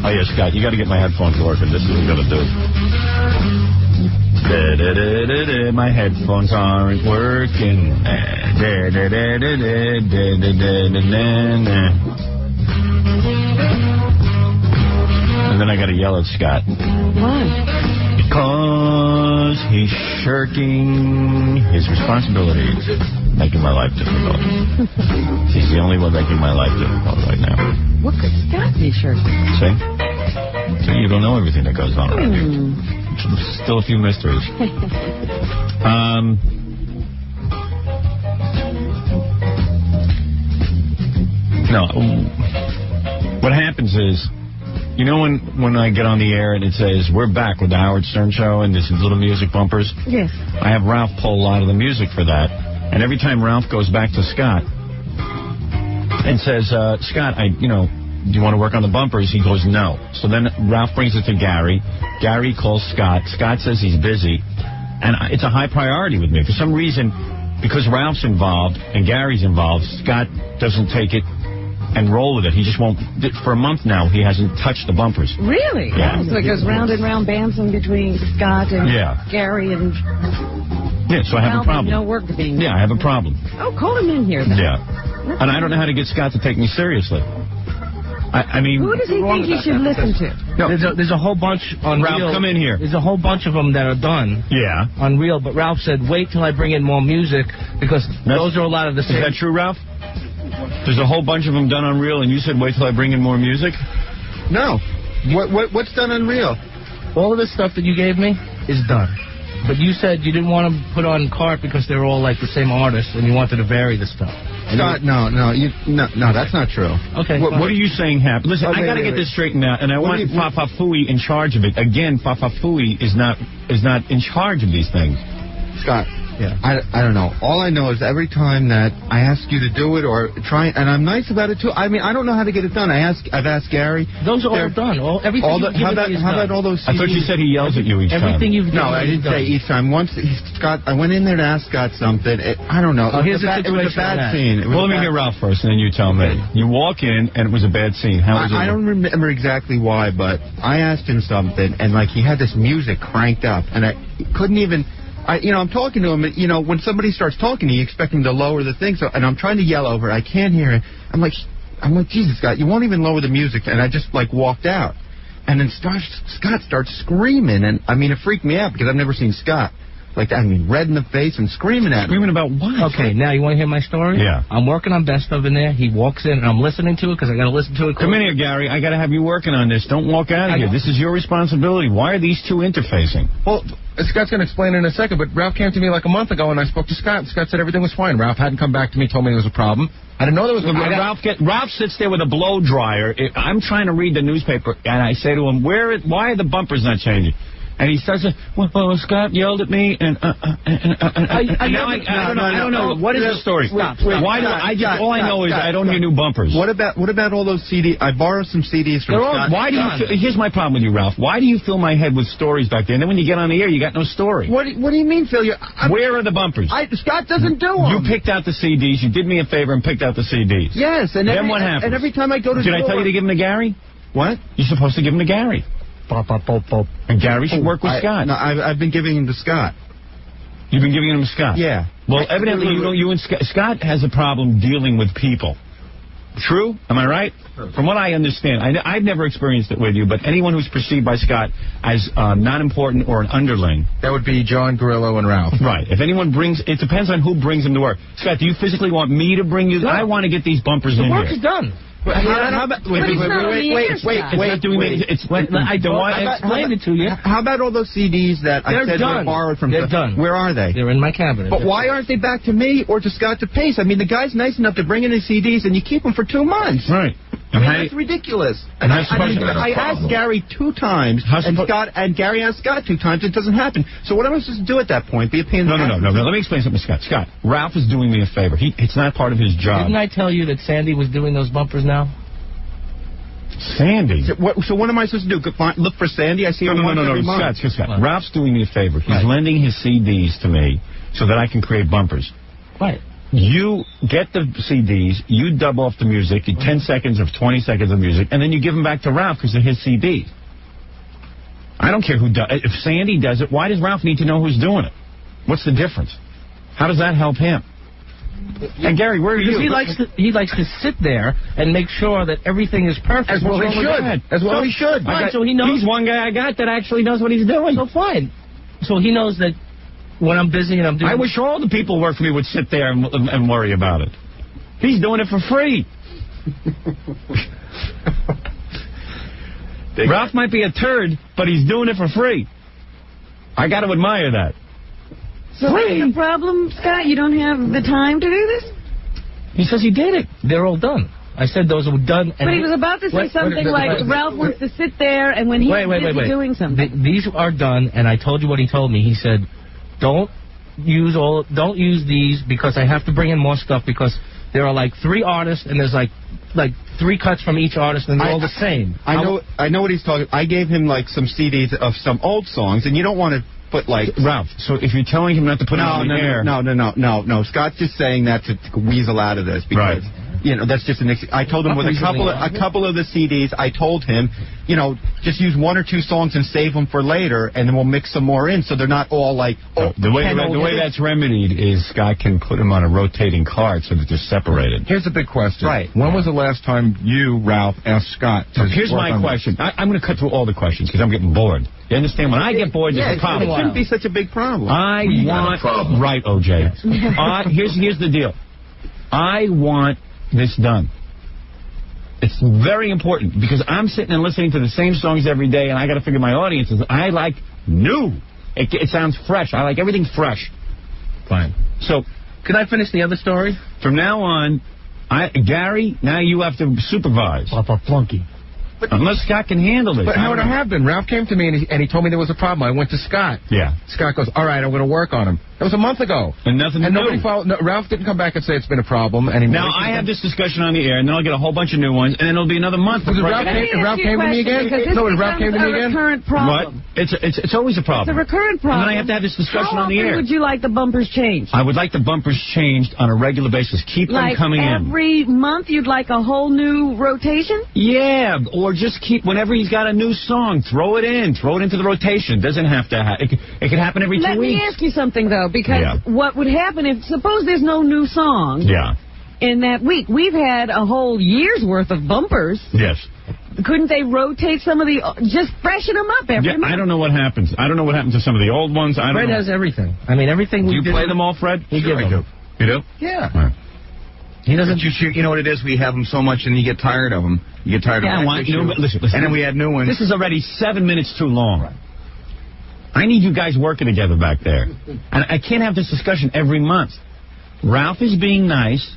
Oh, yeah, Scott, you got to get my headphones working. This is what we got to do. My headphones aren't working. And then I got to yell at Scott. Why? Because he's shirking his responsibilities, making my life difficult. He's the only one making my life difficult right now. What could Scott be shirking? See? So you don't know everything that goes on around here. Still a few mysteries. No. What happens is, you know when I get on the air and it says, we're back with the Howard Stern Show and there's little music bumpers? Yes. I have Ralph pull a lot of the music for that. And every time Ralph goes back to Scott and says, Scott, do you want to work on the bumpers? He goes, no. So then Ralph brings it to Gary. Gary calls Scott. Scott says he's busy. And it's a high priority with me. For some reason, because Ralph's involved and Gary's involved, Scott doesn't take it and roll with it. He just won't. For a month now, he hasn't touched the bumpers. Really? Yeah. So it goes round and round bouncing between Scott and Gary and... Yeah, so I have a problem. No work being done. Yeah, I have a problem. Oh, call him in here then. Yeah. And I don't know how to get Scott to take me seriously. I mean... Who does he think he should listen to? No, there's a whole bunch on Ralph, Reel. come in here. There's a whole bunch of them that are done. Yeah. On Reel, but Ralph said, wait till I bring in more music, because those are a lot of the same... Is that true, Ralph? There's a whole bunch of them done on Reel, and you said wait till I bring in more music? No. What's done on Reel? All of the stuff that you gave me is done. But you said you didn't want to put on Cart because they were all like the same artists, and you wanted to vary the stuff. Scott, no, that's not true. Okay. What are you saying happened? Listen, I got to get this straightened out, and I want Fafafui in charge of it. Again, Fafafui is not in charge of these things. Scott. Yeah. I don't know. All I know is every time that I ask you to do it or try, and I'm nice about it too. I mean, I don't know how to get it done. I've asked Gary. Those are all done. Everything how about all those CDs? I thought you said he yells at you each time. Everything you've done. No, I didn't say each time. Once Scott, I went in there to ask Scott something. I don't know. It was a bad scene. Well, let me hear Ralph first, and then you tell me. You walk in, and it was a bad scene. How was it? I don't remember exactly why, but I asked him something, and he had this music cranked up, and I couldn't even. I'm talking to him, and, when somebody starts talking, you expect him to lower the thing, and I'm trying to yell over it. I can't hear it. I'm like, Jesus, Scott, you won't even lower the music. And I just, walked out. And then Scott starts screaming, and, it freaked me out because I've never seen Scott like that. Red in the face and screaming at me. Screaming about what? Okay, now you want to hear my story? Yeah. I'm working on Best Of in there. He walks in, and I'm listening to it because I got to listen to it. Come in here, Gary. I got to have you working on this. Don't walk out of here. This is your responsibility. Why are these two interfacing? Well, Scott's going to explain it in a second, but Ralph came to me like a month ago, and I spoke to Scott, and Scott said everything was fine. Ralph hadn't come back to me, told me there was a problem. I didn't know there was a problem. Ralph sits there with a blow dryer. I'm trying to read the newspaper, and I say to him, why are the bumpers not changing? And he starts, Scott yelled at me, and I don't know. What is the story? Stop. Why do all I know is I don't hear new bumpers. What about all those CDs? I borrowed some CDs from Scott. Here's my problem with you, Ralph. Why do you fill my head with stories back there? And then when you get on the air, you got no story. What do you mean, Phil? Where are the bumpers? Scott doesn't do them. You picked out the CDs. You did me a favor and picked out the CDs. Yes. And then what happens? And every time I go to Did I tell you to give them to Gary? What? You're supposed to give them to Gary. And Gary should work with Scott. No, I've been giving him to Scott. You've been giving him to Scott? Yeah. Well, evidently you and Scott has a problem dealing with people. True? Am I right? From what I understand, I've never experienced it with you, but anyone who's perceived by Scott as not important or an underling. That would be John Gorillo and Ralph. Right. If anyone brings, it depends on who brings him to work. Scott, do you physically want me to bring you? No. I want to get these bumpers in here. The work is done. Wait. I explained it to you. How about all those CDs that I said were borrowed from? They're done. Where are they? They're in my cabinet. But why aren't they back to me or to Scott to Pace? I mean, the guy's nice enough to bring in his CDs and you keep them for 2 months. Right. That's ridiculous. And I asked Gary 2 times, and Gary asked Scott 2 times. It doesn't happen. So what am I supposed to do at that point? Be a pain in the ass? No. Let me explain something to Scott. Scott, Ralph is doing me a favor. It's not part of his job. Didn't I tell you that Sandy was doing those bumpers now? Sandy? So what am I supposed to do? Look for Sandy? I see her once every month. Scott. Ralph's doing me a favor. He's lending his CDs to me so that I can create bumpers. Right. You get the CDs, you dub off the music, 10 seconds of 20 seconds of music, and then you give them back to Ralph because they're his CDs. I don't care who does it. If Sandy does it, why does Ralph need to know who's doing it? What's the difference? How does that help him? And Gary, where are you? He likes to sit there and make sure that everything is perfect. As well he should. As well he should. Fine, so he knows. He's one guy I got that actually knows what he's doing. So fine. So he knows that when I'm busy and I'm doing... I wish all the people who work for me would sit there and worry about it. He's doing it for free. Ralph might be a turd, but he's doing it for free. I got to admire that. So what's the problem, Scott? You don't have the time to do this? He says he did it. They're all done. I said those were done. But he was about to say something like Ralph wants to sit there and when he's busy doing something. These are done, and I told you what he told me. He said, don't use these because I have to bring in more stuff because there are like 3 artists and there's like 3 cuts from each artist and they're all the same. I know what he's talking. I gave him like some CDs of some old songs, and you don't want to put like Ralph. So if you're telling him not to put it on the air, no. Scott's just saying that to weasel out of this because. Right. You know, that's just an. I told him with a couple of the CDs. I told him, you know, just use 1 or 2 songs and save them for later, and then we'll mix some more in, so they're not all like. The way that's remedied is Scott can put them on a rotating cart so that they're separated. Here's a big question. Right. When was the last time you, Ralph, asked Scott to Here's my question. I'm going to cut through all the questions because I'm getting bored. You understand? When I get bored, there's a problem. It shouldn't be such a big problem. I want right, OJ. Here's the deal. I want this done. It's very important because I'm sitting and listening to the same songs every day, and I got to figure my audience is. I like new. It sounds fresh. I like everything fresh. Fine. So, can I finish the other story? From now on, Gary, now you have to supervise. Papa Flunky. Unless Scott can handle it. But how would it have been? Ralph came to me and he told me there was a problem. I went to Scott. Yeah. Scott goes, all right, I'm going to work on him. That was a month ago. And nothing to nobody followed. No, Ralph didn't come back and say it's been a problem. Now I have this discussion on the air, and then I'll get a whole bunch of new ones, and then it'll be another month. Ralph came to me again? No, Ralph came to me again? Recurrent problem. What? It's always a problem. It's a recurrent problem. And then I have to have this discussion on the air. How often would you like the bumpers changed? I would like the bumpers changed on a regular basis. Keep them coming in. Every month you'd like a whole new rotation? Yeah, or just keep, whenever he's got a new song, throw it in. Throw it into the rotation. It doesn't have to it could happen every 2 weeks. Let me ask you something, though, because what would happen if, suppose there's no new song in that week? We've had a whole year's worth of bumpers. Yes. Couldn't they rotate some of the, just freshen them up every month? I don't know what happens. I don't know what happens to some of the old ones. Fred has everything. I mean, everything. Do you play them all, Fred? Sure, I do. You do? Yeah. Right. He doesn't. You know what it is? We have them so much, and you get tired of them. You get tired of them. Listen. And then we add new ones. This is already 7 minutes too long. Right. I need you guys working together back there. And I can't have this discussion every month. Ralph is being nice.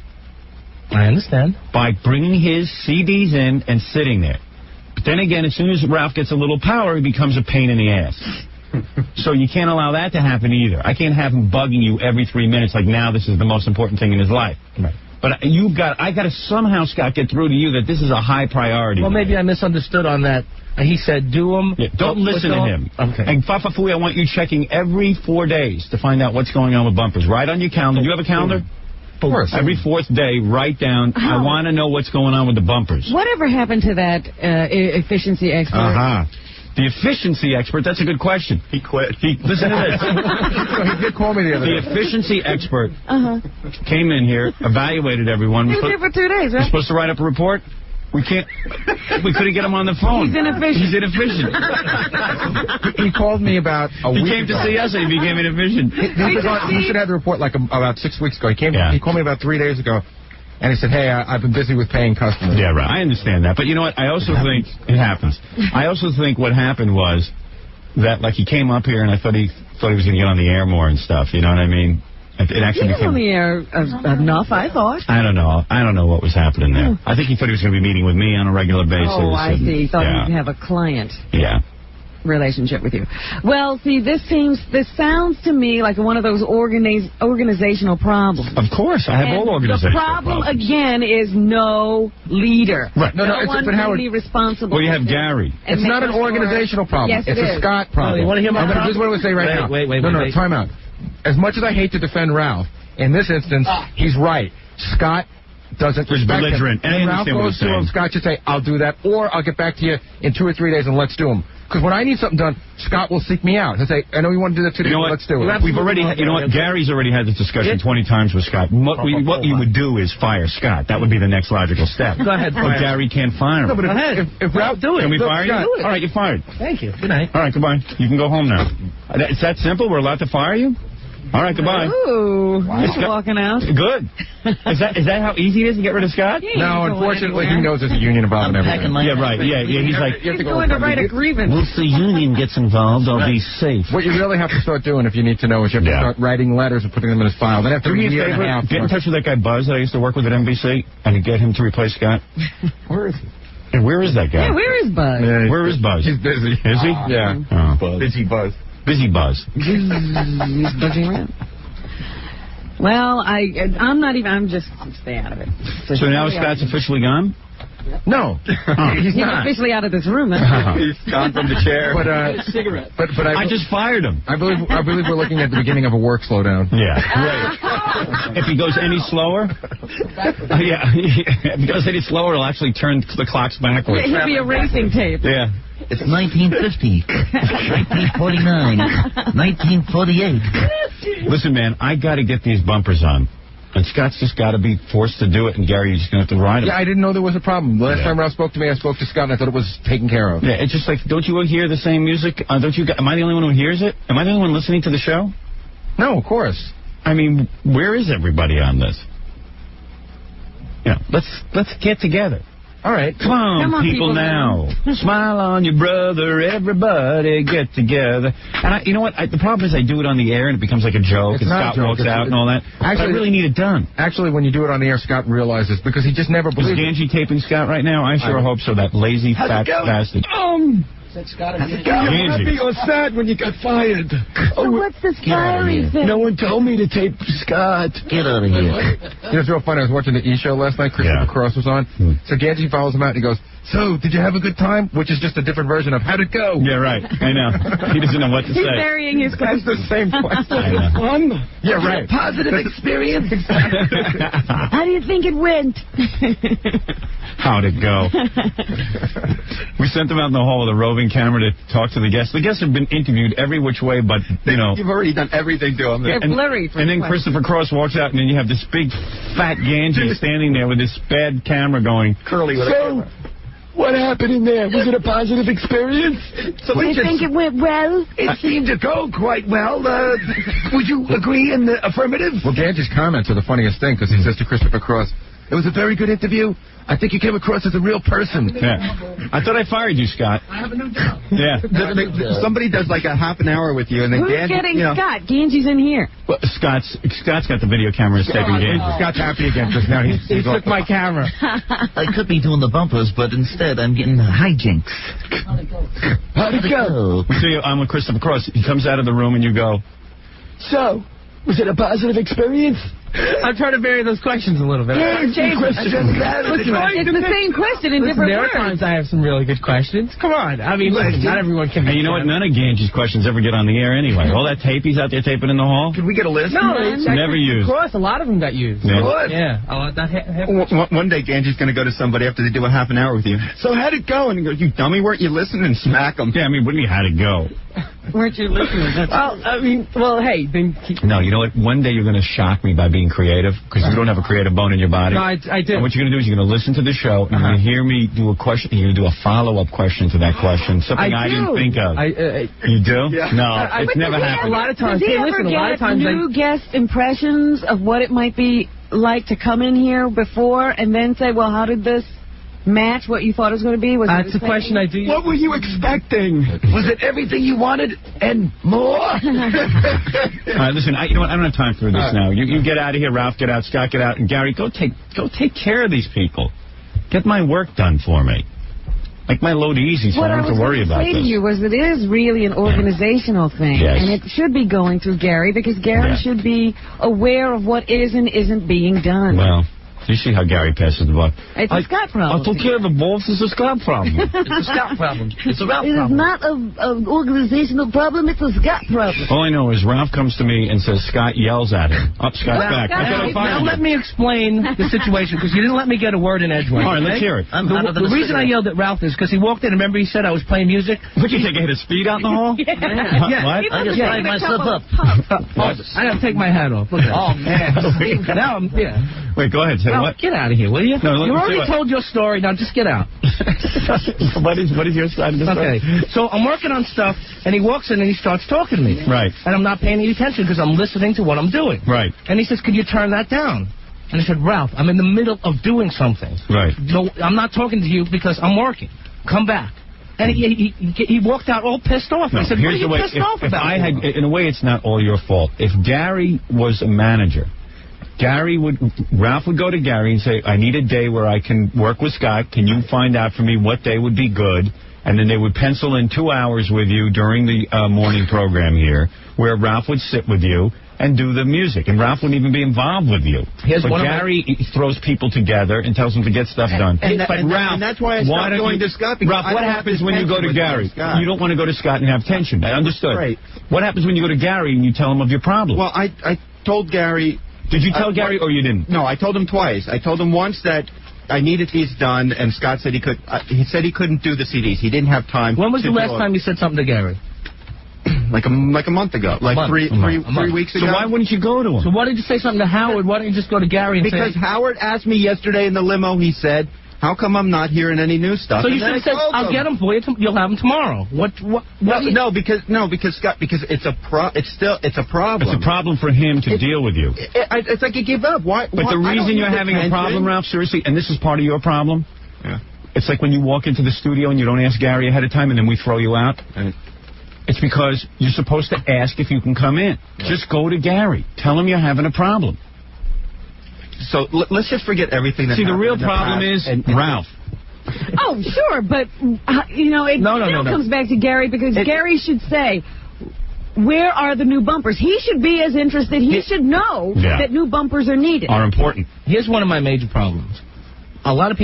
I understand. By bringing his CDs in and sitting there. But then again, as soon as Ralph gets a little power, he becomes a pain in the ass. So you can't allow that to happen either. I can't have him bugging you every 3 minutes like now this is the most important thing in his life. Right. But I got to somehow, Scott, get through to you that this is a high priority. Well, maybe I misunderstood on that. He said, do them. Yeah, don't listen to him. Okay. And Fafa Fui, I want you checking every 4 days to find out what's going on with bumpers. Write on your calendar. Do you have a calendar? Of course. Every 4th day, write down, I want to know what's going on with the bumpers. Whatever happened to that efficiency expert? The efficiency expert, that's a good question. He quit. Listen to this. He did call me the other day. The efficiency expert came in here, evaluated everyone. He was here for 2 days, right? We're supposed to write up a report. We couldn't get him on the phone. He's inefficient. He's inefficient. He called me about a week ago. He came to see us and he became inefficient. He should have the report like about 6 weeks ago. He called me about 3 days ago. And he said, hey, I've been busy with paying customers. Yeah, right. I understand that. But you know what? I also think it happens. I also think what happened was that, like, he came up here and I thought he was going to get on the air more and stuff. You know what I mean? It actually became on the air enough, I thought. I don't know. I don't know what was happening there. I think he thought he was going to be meeting with me on a regular basis. Oh, I see. He thought he'd have a client. Yeah. Relationship with you. Well, see, this sounds to me like one of those organizational problems. Of course, I have all organizational problems. The problem again is no leader. Right. No one can be responsible. Well, you have Gary. It's not an organizational problem. Yes, it's a Scott problem. You want to hear my problem? This is what I would say right now. Wait. No, time out. As much as I hate to defend Ralph, In this instance, he's right. Scott doesn't respect belligerent. him. And Ralph goes to him, Scott should say, I'll do that, or I'll get back to you in 2 or 3 days and let's do them. Because when I need something done, Scott will seek me out. He'll say, I know you want to do that today, but let's do it. We've already, you know what, Gary's already had this discussion 20 times with Scott. What you would do is fire Scott. That would be the next logical step. Go ahead, But Gary can't fire him. No, but if Ralph do it, can we fire you? Scott, All right, you're fired. Thank you. Good night. All right, goodbye. You can go home now. It's that simple? We're allowed to fire you? All right, goodbye. Ooh, he's walking out. Good. Is that how easy it is to get rid of Scott? No, unfortunately, he knows there's a union involved in everything. Yeah, right. Yeah, he's like, he's going to write a grievance. Once the union gets involved, I'll be safe. What you really have to start doing, if you need to know, is you have to start writing letters and putting them in his file. Then after a year and a half, get in touch with that guy Buzz that I used to work with at NBC and get him to replace Scott. Where is he? And where is that guy? Yeah, where is Buzz? Yeah, where is Buzz? He's busy. Is he? Yeah. Oh. Busy Buzz. Busy Buzz. He's buzzing around. Well, I'm just stay out of it. So now Scott's officially gone? No, he's not. Officially out of this room. He's gone from the chair. But I just fired him. I believe we're looking at the beginning of a work slowdown. Yeah. Right. If he goes any slower, if he goes any slower, he'll actually turn the clocks backwards. He'll be a racing tape. Yeah. It's 1950, 1949, 1948. Listen, man, I got to get these bumpers on. And Scott's just got to be forced to do it, and Gary, you're just going to have to ride him. Yeah, I didn't know there was a problem. Last time Ralph spoke to me, I spoke to Scott, and I thought it was taken care of. Yeah, it's just like, don't you hear the same music? Am I the only one who hears it? Am I the only one listening to the show? No, of course. I mean, where is everybody on this? Let's get together. All right. Come on, people now. Smile on your brother, everybody get together. And you know what? The problem is I do it on the air and it becomes like a joke, and Scott walks out and all that. Actually, I really need it done. Actually, when you do it on the air, Scott realizes, because he just never believes. Is Ganji taping Scott right now? I sure hope so, that lazy fat bastard. Happy or sad when you got fired? So what's this fiery thing? No one told me to tape Scott. Get out of here. You know, it's real funny. I was watching the E! Show last night. Christopher Cross was on. So Ganji follows him out and he goes, so, did you have a good time? Which is just a different version of how'd it go? Yeah, right. I know. He doesn't know what to say. He's varying his questions. It's the same question. Fun? Yeah, right. Positive experience. How do you think it went? How'd it go? We sent them out in the hall with a roving camera to talk to the guests. The guests have been interviewed every which way, but, You've already done everything to them. They're blurry. And then Christopher Cross walks out, and then you have this big, fat Ganji standing there with this bad camera going. Curly with a camera. What happened in there? Was it a positive experience? So I think it went well. It seemed to go quite well. Would you agree in the affirmative? Well, Ganji's comments are the funniest thing, because he says to Christopher Cross, it was a very good interview. I think you came across as a real person. Yeah. I thought I fired you, Scott. I have a new job. Yeah. Somebody does like a half an hour with you, and then Who's getting Scott? Ganji's in here. Well, Scott's got the video cameras taping Ganji. Scott's happy again because now he took my camera. I could be doing the bumpers, but instead I'm getting hijinks. How'd it go? We see you on with Christopher Cross. He comes out of the room, and you go, so, was it a positive experience? I'm trying to vary those questions a little bit. It's the same question in different words. There are times I have some really good questions. Come on. I mean, listen, not everyone can be. And you know what? None of Ganji's questions ever get on the air anyway. All that tape he's out there taping in the hall. Can we get a list? No, never used. Of course, a lot of them got used. Yeah. Good. Yeah. One day, Ganji's going to go to somebody after they do a half an hour with you. So how'd it go? And he goes, you dummy, weren't you listening? And smack him. Yeah, I mean, wouldn't you? How'd it go? Weren't you listening? Hey. Then no, you know what? One day you're going to shock me by being creative, because you don't have a creative bone in your body. No, I do. And what you're going to do is you're going to listen to the show, and you're going to hear me do a question, and you're going to do a follow-up question to that question, something I didn't think of. You do? Yeah. No, it's never happened. A lot of times. Does he ever get new guest impressions of what it might be like to come in here before and then say, well, how did this match what you thought it was going to be? That's a question I do. What were you expecting? Was it everything you wanted and more? All right, listen, you know what? I don't have time for this now. You get out of here, Ralph, get out, Scott, get out, and Gary, go take care of these people. Get my work done for me. Make my load easy so I don't have to worry about this. What I was going to say to you was that it is really an organizational thing, and it should be going through Gary, because Gary should be aware of what is and isn't being done. Well, You see how Gary passes the buck. It's a Scott problem. I took care of the balls. It's a Scott problem. It's a Scott problem. It's a Ralph It is problem. not an organizational problem. It's a Scott problem. All I know is Ralph comes to me and says Scott yells at him. Up, Scott's back. Now let me explain the situation, because you didn't let me get a word in edgewise. All right, let's hear it. The reason I yelled at Ralph is because he walked in, and remember he said I was playing music? Would you take a hit of speed out in the hall? Yeah. What? I just lined myself up. I gotta take my hat off. Look at that. Oh, man. Now I'm, yeah. Wait, go ahead. Say Well, what? get out of here, will you? No, you already told your story. Now just get out. What is your side of the story? Okay. So I'm working on stuff, and he walks in and he starts talking to me. Right. And I'm not paying any attention because I'm listening to what I'm doing. Right. And he says, "Could you turn that down?" And I said, "Ralph, I'm in the middle of doing something. Right. No, I'm not talking to you because I'm working. Come back." And he walked out all pissed off. No, I said, "What are you pissed off if about?" I had, in a way, it's not all your fault. If Gary was a manager, Ralph would go to Gary and say, "I need a day where I can work with Scott. Can you find out for me what day would be good?" And then they would pencil in 2 hours with you during the morning program here, where Ralph would sit with you and do the music. And Ralph wouldn't even be involved with you. But Gary throws people together and tells them to get stuff done. And Ralph, that's why I stopped going to Scott. Ralph, what happens when you go to Gary? You don't want to go to Scott and have tension. I understood. Right. What happens when you go to Gary and you tell him of your problem? Well, I told Gary... Did you tell Gary or you didn't? No, I told him twice. I told him once that I needed these done, and Scott said he could. He said he couldn't do the CDs. He didn't have time. When was the last time you said something to Gary? Like a month ago. Like three weeks ago. So why wouldn't you go to him? So why did you say something to Howard? Why don't you just go to Gary and because say... Howard asked me yesterday in the limo, he said, "How come I'm not hearing any new stuff?" So you should have said, "I'll get them for you. You'll have them tomorrow." No, because Scott, because it's a problem. It's a problem for him to deal with you. It's like you give up. Why? But the reason you're having a problem, Ralph, seriously, and this is part of your problem. Yeah. It's like when you walk into the studio and you don't ask Gary ahead of time, and then we throw you out. Right. It's because you're supposed to ask if you can come in. Right. Just go to Gary. Tell him you're having a problem. So let's just forget everything that See, the real problem is Ralph. Oh, sure, but, it still comes back to Gary, because Gary should say, where are the new bumpers? He should be as interested. He should know that new bumpers are needed. Are important. Here's one of my major problems. A lot of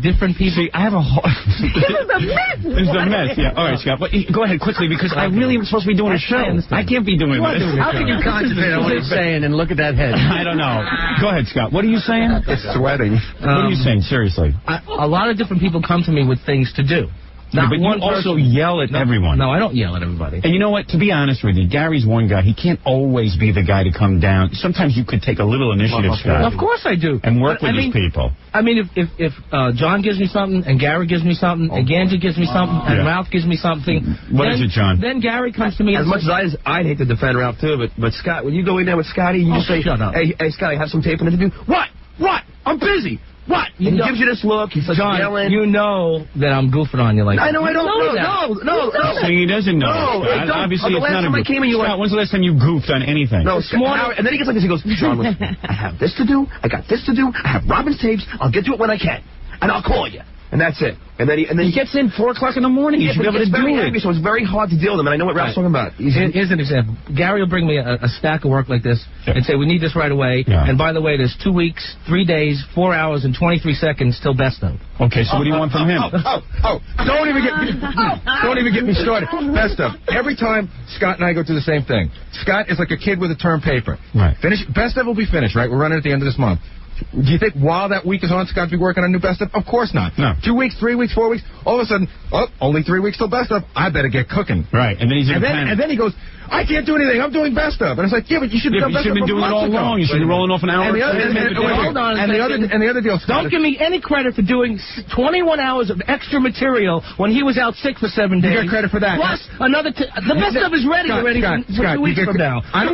different people. See, I have a whole... This is a mess. This is a mess, yeah. All right, Scott. But go ahead quickly, because I really am supposed to be doing a show. I can't be doing this. How can you concentrate on what he's saying and look at that head? I don't know. Go ahead, Scott. What are you saying? It's sweating. What are you saying, seriously? A lot of different people come to me with things to do. But you also yell at everyone. No, I don't yell at everybody. And you know what? To be honest with you, Gary's one guy. He can't always be the guy to come down. Sometimes you could take a little initiative, Scott. Of course I do. And work with these people. I mean, if John gives me something, and Gary gives me something, and Ganji gives me something, and Ralph gives me something. What is it, John? Then Gary comes to me as much as I'd hate to defend Ralph, too, but Scott, when you go in there with Scotty, you say, shut up. Hey, Scotty, have some tape in it to do. What? I'm busy. What? And he gives you this look. He's like yelling. You know that I'm goofing on you like that. I know. I don't know. No. So he doesn't know. No, obviously, it's not a goof. Scott, when's the last time you goofed on anything? No, Scott, and then he gets like this. He goes, John, listen, I have this to do. I got this to do. I have Robin's tapes. I'll get to it when I can. And I'll call you. And that's it. And then he gets in 4 o'clock in the morning. He should be able to do it. Angry, so it's very hard to deal with him. And I know what Ralph's talking about. Here's an example. Gary will bring me a stack of work like this and say, we need this right away. Yeah. And by the way, there's 2 weeks, 3 days, 4 hours, and 23 seconds till best of. Okay, so what do you want from him? Don't even get me started. Best of. Every time Scott and I go through the same thing. Scott is like a kid with a term paper. Right. Best of will be finished, right? We're running at the end of this month. Do you think while that week is on, Scott will be working on new best of? Of course not. No. 2 weeks, 3 weeks, 4 weeks. All of a sudden, only 3 weeks till best of. I better get cooking. Right. And then he's in panic. And then he goes, I can't do anything. I'm doing best of. And it's like, yeah, but you should have been doing it all along. You should be rolling off an hour. Hold on. And the other deal. Don't give me any credit for doing 21 hours of extra material when he was out sick for 7 days. You get credit for that. Plus another. The best of is ready already for 2 weeks from now. No,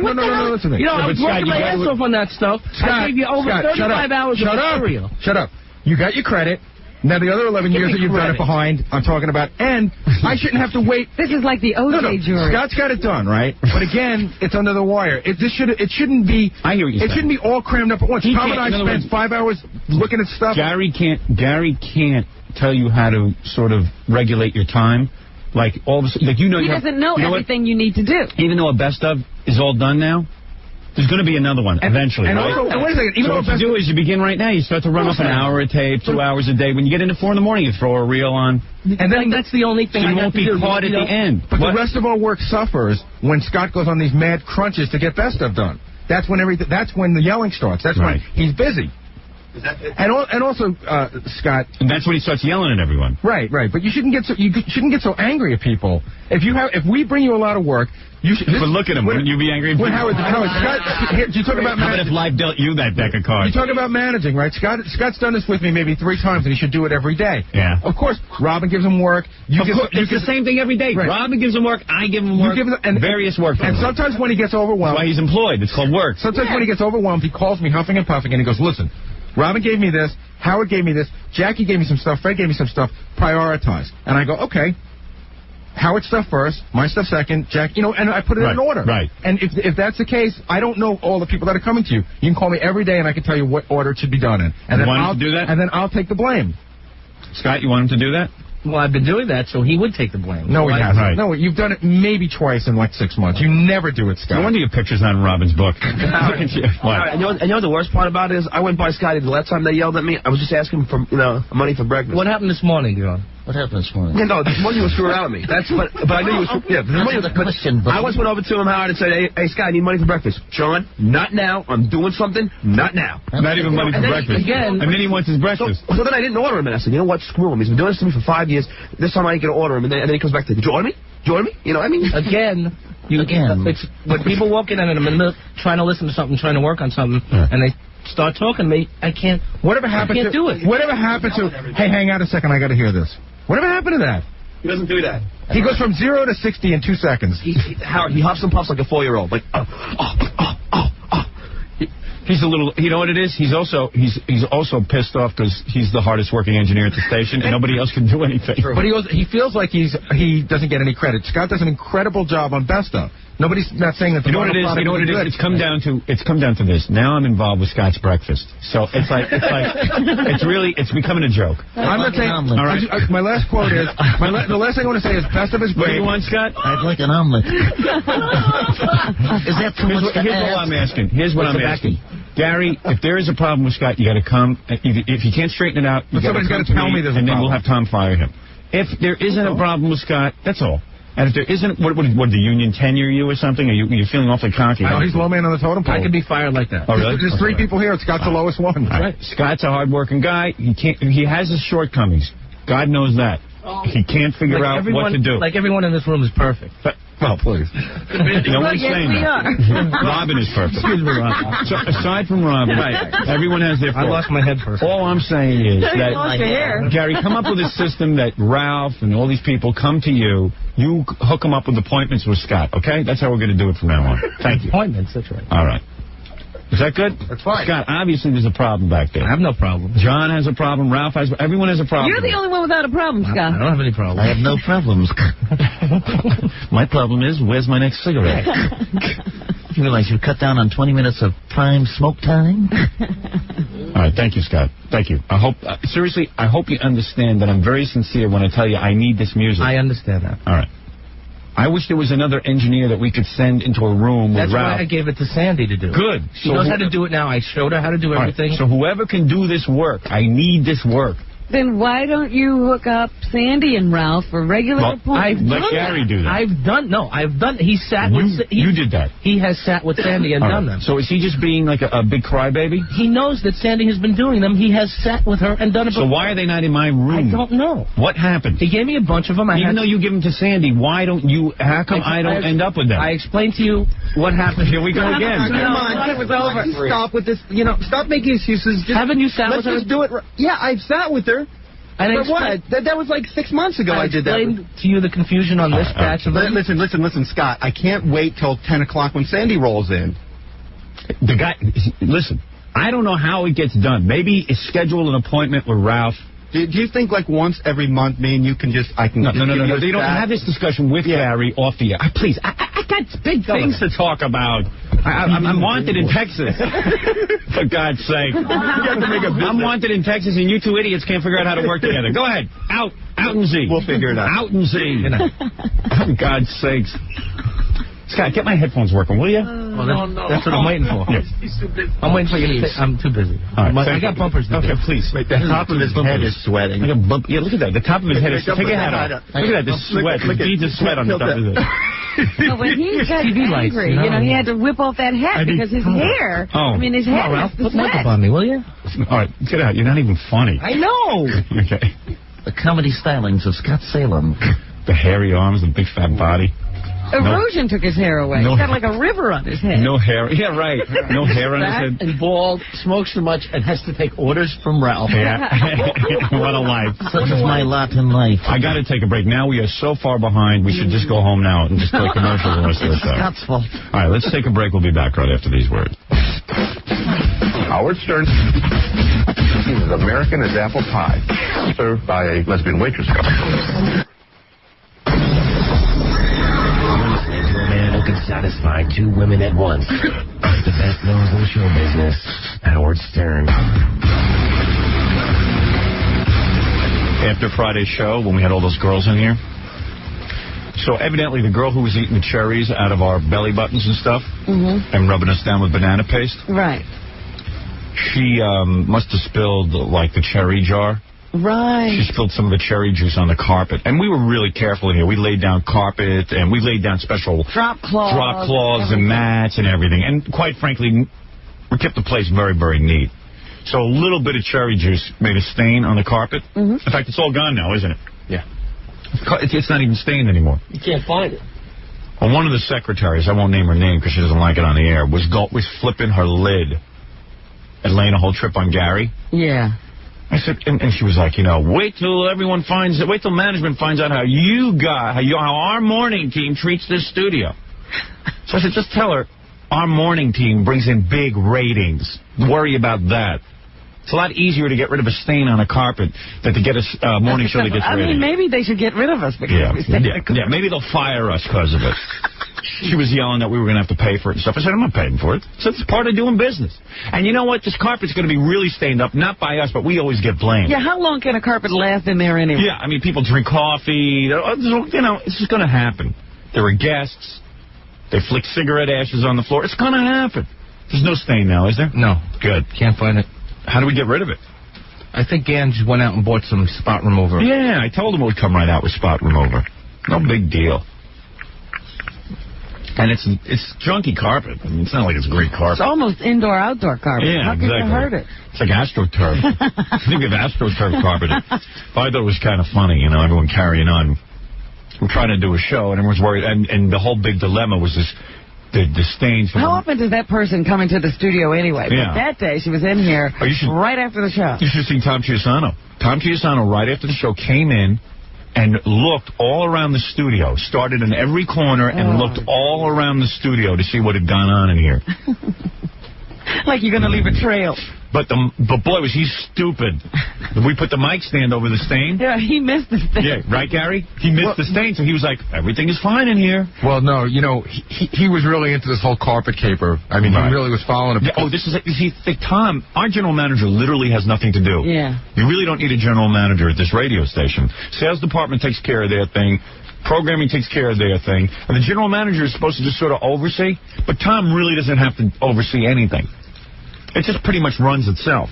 listen to me. You know, I was working my ass off on that stuff. I gave you over 35 hours of material. Shut up. You got your credit. Now, the other 11 years that you've done it behind, I'm talking about, and I shouldn't have to wait. This is like the OJ jury. Scott's got it done, right? But again, it's under the wire. It shouldn't be. I hear what you're saying. It shouldn't be all crammed up at once. Tom and I spent 5 hours looking at stuff. Gary can't tell you how to sort of regulate your time. Like all of a sudden, like he doesn't know everything you need to do. Even though a best of is all done now. There's going to be another one eventually, and right? Also, and wait a second. Even so what you do is you begin right now. You start to run up an hour a tape, 2 hours a day. When you get into 4 in the morning, you throw a reel on. And then that's the only thing so I you won't be caught at the end. But the rest of our work suffers when Scott goes on these mad crunches to get best stuff done. That's when That's when the yelling starts. That's when he's busy. And also, Scott. And that's when he starts yelling at everyone. Right. But you shouldn't get so angry at people. If we bring you a lot of work, you should. But look at him. Wouldn't you be angry? Howard, Scott, you talk about managing. How about if life dealt you that deck of cards? You talk about managing, right? Scott's done this with me maybe 3 times, and he should do it every day. Yeah. Of course, Robin gives him work. It's the same thing every day. Right. Robin gives him work. I give him work. Various work. And sometimes when he gets overwhelmed, that's why he's employed. It's called work. Sometimes when he gets overwhelmed, he calls me huffing and puffing, and he goes, "Listen, Robin gave me this. Howard gave me this. Jackie gave me some stuff. Fred gave me some stuff. Prioritize." And I go, "Okay. Howard's stuff first, my stuff second, Jack, and I put it in order." Right. And if that's the case, I don't know all the people that are coming to you. You can call me every day, and I can tell you what order it should be done in. And then I'll do that. And then I'll take the blame. Scott, you want him to do that? Well, I've been doing that, so he would take the blame. No, he hasn't. Right. No, you've done it maybe twice in like 6 months. You never do it, Scott. No wonder your picture's not in Robin's book. What? And you know the worst part about it is I went by Scotty the last time they yelled at me. I was just asking for money for breakfast. What happened this morning, John? What happened this morning? Yeah, no, this morning you were screwing around with me. But I knew you were. Yeah, but I once went over to him, Howard, and said, "Hey, Scott, I need money for breakfast." John, not now. I'm doing something. Not now. Not even money for breakfast. Again, and then he wants his breakfast. So then I didn't order him, and I said, "You know what? Screw him. He's been doing this to me for 5 years. This time I ain't gonna order him." And then he comes back to, "Did you order me? Did you order me?" You know, I mean, again. It's when people walk in and I'm in the middle trying to listen to something, trying to work on something, and they start talking to me, I can't. Whatever happened I can't do it. Whatever happened to? Hey, hang out a second. I got to hear this. Whatever happened to that? He doesn't do that. He goes from 0 to 60 in 2 seconds. Howard, he huffs and puffs like a 4-year-old. Like, He's a little. You know what it is? He's also pissed off because he's the hardest working engineer at the station, and nobody else can do anything. But he feels like he doesn't get any credit. Scott does an incredible job on Best Of. Nobody's not saying that. You know what it is? You know what it is? It's come down to this. Now I'm involved with Scott's breakfast, so it's becoming a joke. I'm not saying. All right. My last quote is the last thing I want to say is Best Of is great. What do you want, Scott? I'd like an omelet. Is that too much to ask? Here's what I'm asking. Here's what I'm asking. Gary, if there is a problem with Scott, you got to come. If you can't straighten it out, somebody's got to tell me there's a problem. And then we'll have Tom fire him. If there isn't a problem with Scott, that's all. And if there isn't, what the union tenure you or something? Are you feeling awfully cocky? No, he's low man on the totem pole. I could be fired like that. Oh, really? There's 3 people here. Scott's the lowest one. Right. Scott's a hard-working guy. He has his shortcomings. God knows that. He can't figure out what to do. Like everyone in this room is perfect. Well, please. No one's saying that. Robin is perfect. Excuse me, Robin. So, aside from Robin, everyone has their fault. I lost my head first. All I'm saying is that, Gary, come up with a system that Ralph and all these people come to you. You hook them up with appointments with Scott, okay? That's how we're going to do it from now on. Thank you. Appointments, that's right. All right. Is that good? That's fine. Scott, obviously there's a problem back there. I have no problem. John has a problem. Ralph has. Everyone has a problem. You're the only one without a problem, Scott. I don't have any problem. I have no problems. My problem is, where's my next cigarette? You realize you cut down on 20 minutes of prime smoke time? All right, thank you, Scott. Thank you. I hope, seriously, I hope you understand that I'm very sincere when I tell you I need this music. I understand that. All right. I wish there was another engineer that we could send into a room with Ralph. That's why I gave it to Sandy to do. Good. She knows how to do it now. I showed her how to do everything. Right. So whoever can do this work, I need this work. Then why don't you hook up Sandy and Ralph for regular appointments? Let Gary do that. I've done. He sat with... You did that. He has sat with Sandy and done them. So is he just being like a big crybaby? He knows that Sandy has been doing them. He has sat with her and done it before. So why are they not in my room? I don't know. What happened? He gave me a bunch of them. Even though you give them to Sandy, why don't you... How come I don't end up with them? I explained to you what happened. Here we go again. Come on, it was over. Stop with this. Stop making excuses. Haven't you sat with her? Let's just do it. Yeah, I've sat with her. And but what? That was like 6 months ago I did that. I explained to you the confusion on this batch of them. Listen, Scott. I can't wait till 10 o'clock when Sandy rolls in. The guy, listen, I don't know how it gets done. Maybe schedule an appointment with Ralph. Do you think like once every month, me and you can just... No. They don't have this discussion with Gary off the air. Please, I got big things to talk about. I'm wanted in Texas. For God's sake. I'm wanted in Texas, and you two idiots can't figure out how to work together. Go ahead. Out and see. We'll figure it out. Out and see. For God's sakes. Scott, get my headphones working, will you? Well, that's what I'm waiting for. I'm waiting for you to say, I'm too busy. Right, I got bumpers to do. Okay, please. Wait, the top of his head is sweating. Yeah, look at that. The top of his head is... Take your hat off. Look at that. The sweat. The beads of sweat on the top of his head. But when he got angry, he had to whip off that hat because his hair, his head was the put sweat. makeup on me, will you? All right, get out. You're not even funny. I know. Okay. The comedy stylings of Scott Salem. The hairy arms, the big fat body. Erosion took his hair away. He's got like a river on his head. No hair. Yeah, right. No hair on his head. And bald, smokes too much, and has to take orders from Ralph. Yeah. What a life. Such is my lot in life. I got to take a break. Now we are so far behind, we should just go home now and just play commercials the rest of the show. Scott's fault. All right, let's take a break. We'll be back right after these words. Howard Stern is American as apple pie, served by a lesbian waitress. Man who can satisfy two women at once. The best nose in show business, Howard Stern. After Friday's show, when we had all those girls in here, so evidently the girl who was eating the cherries out of our belly buttons and stuff and rubbing us down with banana paste, right? She must have spilled like the cherry jar. Right. She spilled some of the cherry juice on the carpet. And we were really careful in here. We laid down carpet, and we laid down special drop cloths and mats and everything. And quite frankly, we kept the place very, very neat. So a little bit of cherry juice made a stain on the carpet. In fact, it's all gone now, isn't it? Yeah. It's not even stained anymore. You can't find it. Well, one of the secretaries, I won't name her name because she doesn't like it on the air, was flipping her lid and laying a whole trip on Gary. Yeah. I said, and she was like, wait till management finds out how our morning team treats this studio. So I said, just tell her our morning team brings in big ratings. Worry about that. It's a lot easier to get rid of a stain on a carpet than to get a morning show that gets ratings. I mean, maybe they should get rid of us because we stay maybe they'll fire us because of it. She was yelling that we were going to have to pay for it and stuff. I said, I'm not paying for it. So it's part of doing business. And you know what? This carpet's going to be really stained up, not by us, but we always get blamed. Yeah, how long can a carpet last in there anyway? Yeah, I mean, people drink coffee. It's just going to happen. There are guests. They flick cigarette ashes on the floor. It's going to happen. There's no stain now, is there? No. Good. Can't find it. How do we get rid of it? I think Gan just went out and bought some spot remover. Yeah, I told him it would come right out with spot remover. No big deal. And it's junky carpet. I mean, it's not like it's great carpet. It's almost indoor-outdoor carpet. Yeah, How can you hurt it? It's like AstroTurf. Think of AstroTurf carpet. But I thought it was kind of funny, everyone carrying on. We're trying to do a show, and everyone's worried. And the whole big dilemma was this. The stains. How often does that person come into the studio anyway? Yeah. But that day, she was in here right after the show. You should have seen Tom Chiusano. Tom Chiusano, right after the show, came in and looked all around the studio, started in every corner and looked all around the studio to see what had gone on in here. Like you're going to leave a trail. But boy, was he stupid. We put the mic stand over the stain. Yeah, he missed the stain. Yeah, right, Gary? He missed the stain, so he was like, everything is fine in here. Well, no, he was really into this whole carpet caper. I mean, he really was following it. Yeah, Tom, our general manager literally has nothing to do. Yeah. You really don't need a general manager at this radio station. Sales department takes care of their thing. Programming takes care of their thing. And the general manager is supposed to just sort of oversee. But Tom really doesn't have to oversee anything. It just pretty much runs itself.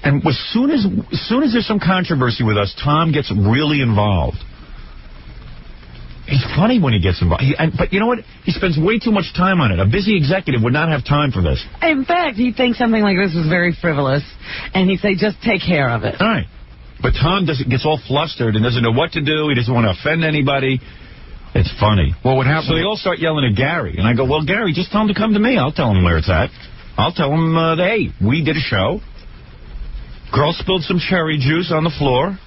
And as soon as there's some controversy with us, Tom gets really involved. He's funny when he gets involved. But you know what? He spends way too much time on it. A busy executive would not have time for this. In fact, he thinks something like this was very frivolous, and he'd say, just take care of it. All right. But Tom gets all flustered and doesn't know what to do. He doesn't want to offend anybody. It's funny. Well, what happened? So they all start yelling at Gary. And I go, well, Gary, just tell him to come to me. I'll tell him where it's at. I'll tell him, hey, we did a show. Girl spilled some cherry juice on the floor.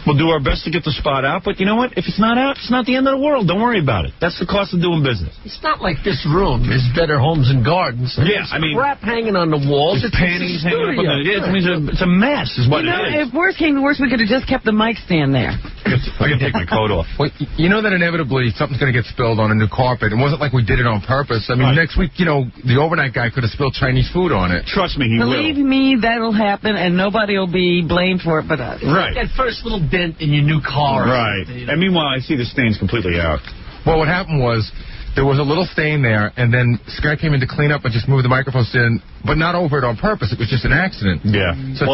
We'll do our best to get the spot out, but you know what? If it's not out, it's not the end of the world. Don't worry about it. That's the cost of doing business. It's not like this room is Better Homes and Gardens. Yeah, I mean, crap hanging on the walls. It's panties hanging up on the... It's a mess, is what it is. If worse came to worse, we could have just kept the mic stand there. I can take my coat off. Well, you know that inevitably something's going to get spilled on a new carpet. It wasn't like we did it on purpose. I mean, next week, the overnight guy could have spilled Chinese food on it. Trust me, he will. Believe me, that'll happen, and nobody will be blamed for it but us. Right. That first little dent in your new car. Right. And meanwhile, I see the stains completely out. Well, what happened was there was a little stain there, and then Sky came in to clean up and just move the microphones in, but not over it on purpose. It was just an accident. Yeah. So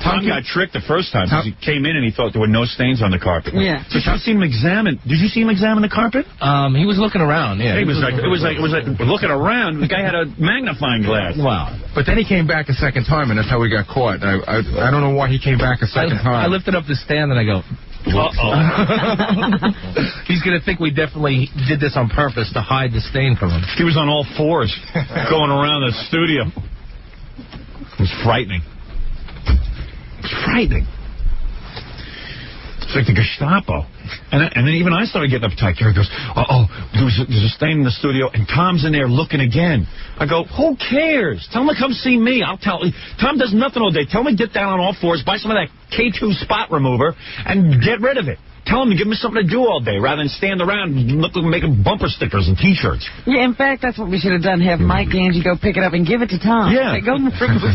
Tom got tricked the first time because he came in and he thought there were no stains on the carpet. Yeah. So you see him examine. Did you see him examine the carpet? He was looking around. Yeah. It was like looking around. The guy had a magnifying glass. Wow. But then he came back a second time, and that's how we got caught. I don't know why he came back a second time. I lifted up the stand and I go, uh-oh. He's going to think we definitely did this on purpose to hide the stain from him. He was on all fours going around the studio. It was frightening. It was frightening. It's like the Gestapo. And then even I started getting uptight. Gary goes, there's a stain in the studio, and Tom's in there looking again. I go, who cares? Tell him to come see me. I'll tell him. Tom does nothing all day. Tell him to get down on all fours, buy some of that K2 spot remover, and get rid of it. Tell him to give me something to do all day rather than stand around making bumper stickers and T-shirts. Yeah, in fact, that's what we should have done. Have Mike Angie go pick it up and give it to Tom. Yeah. Say, go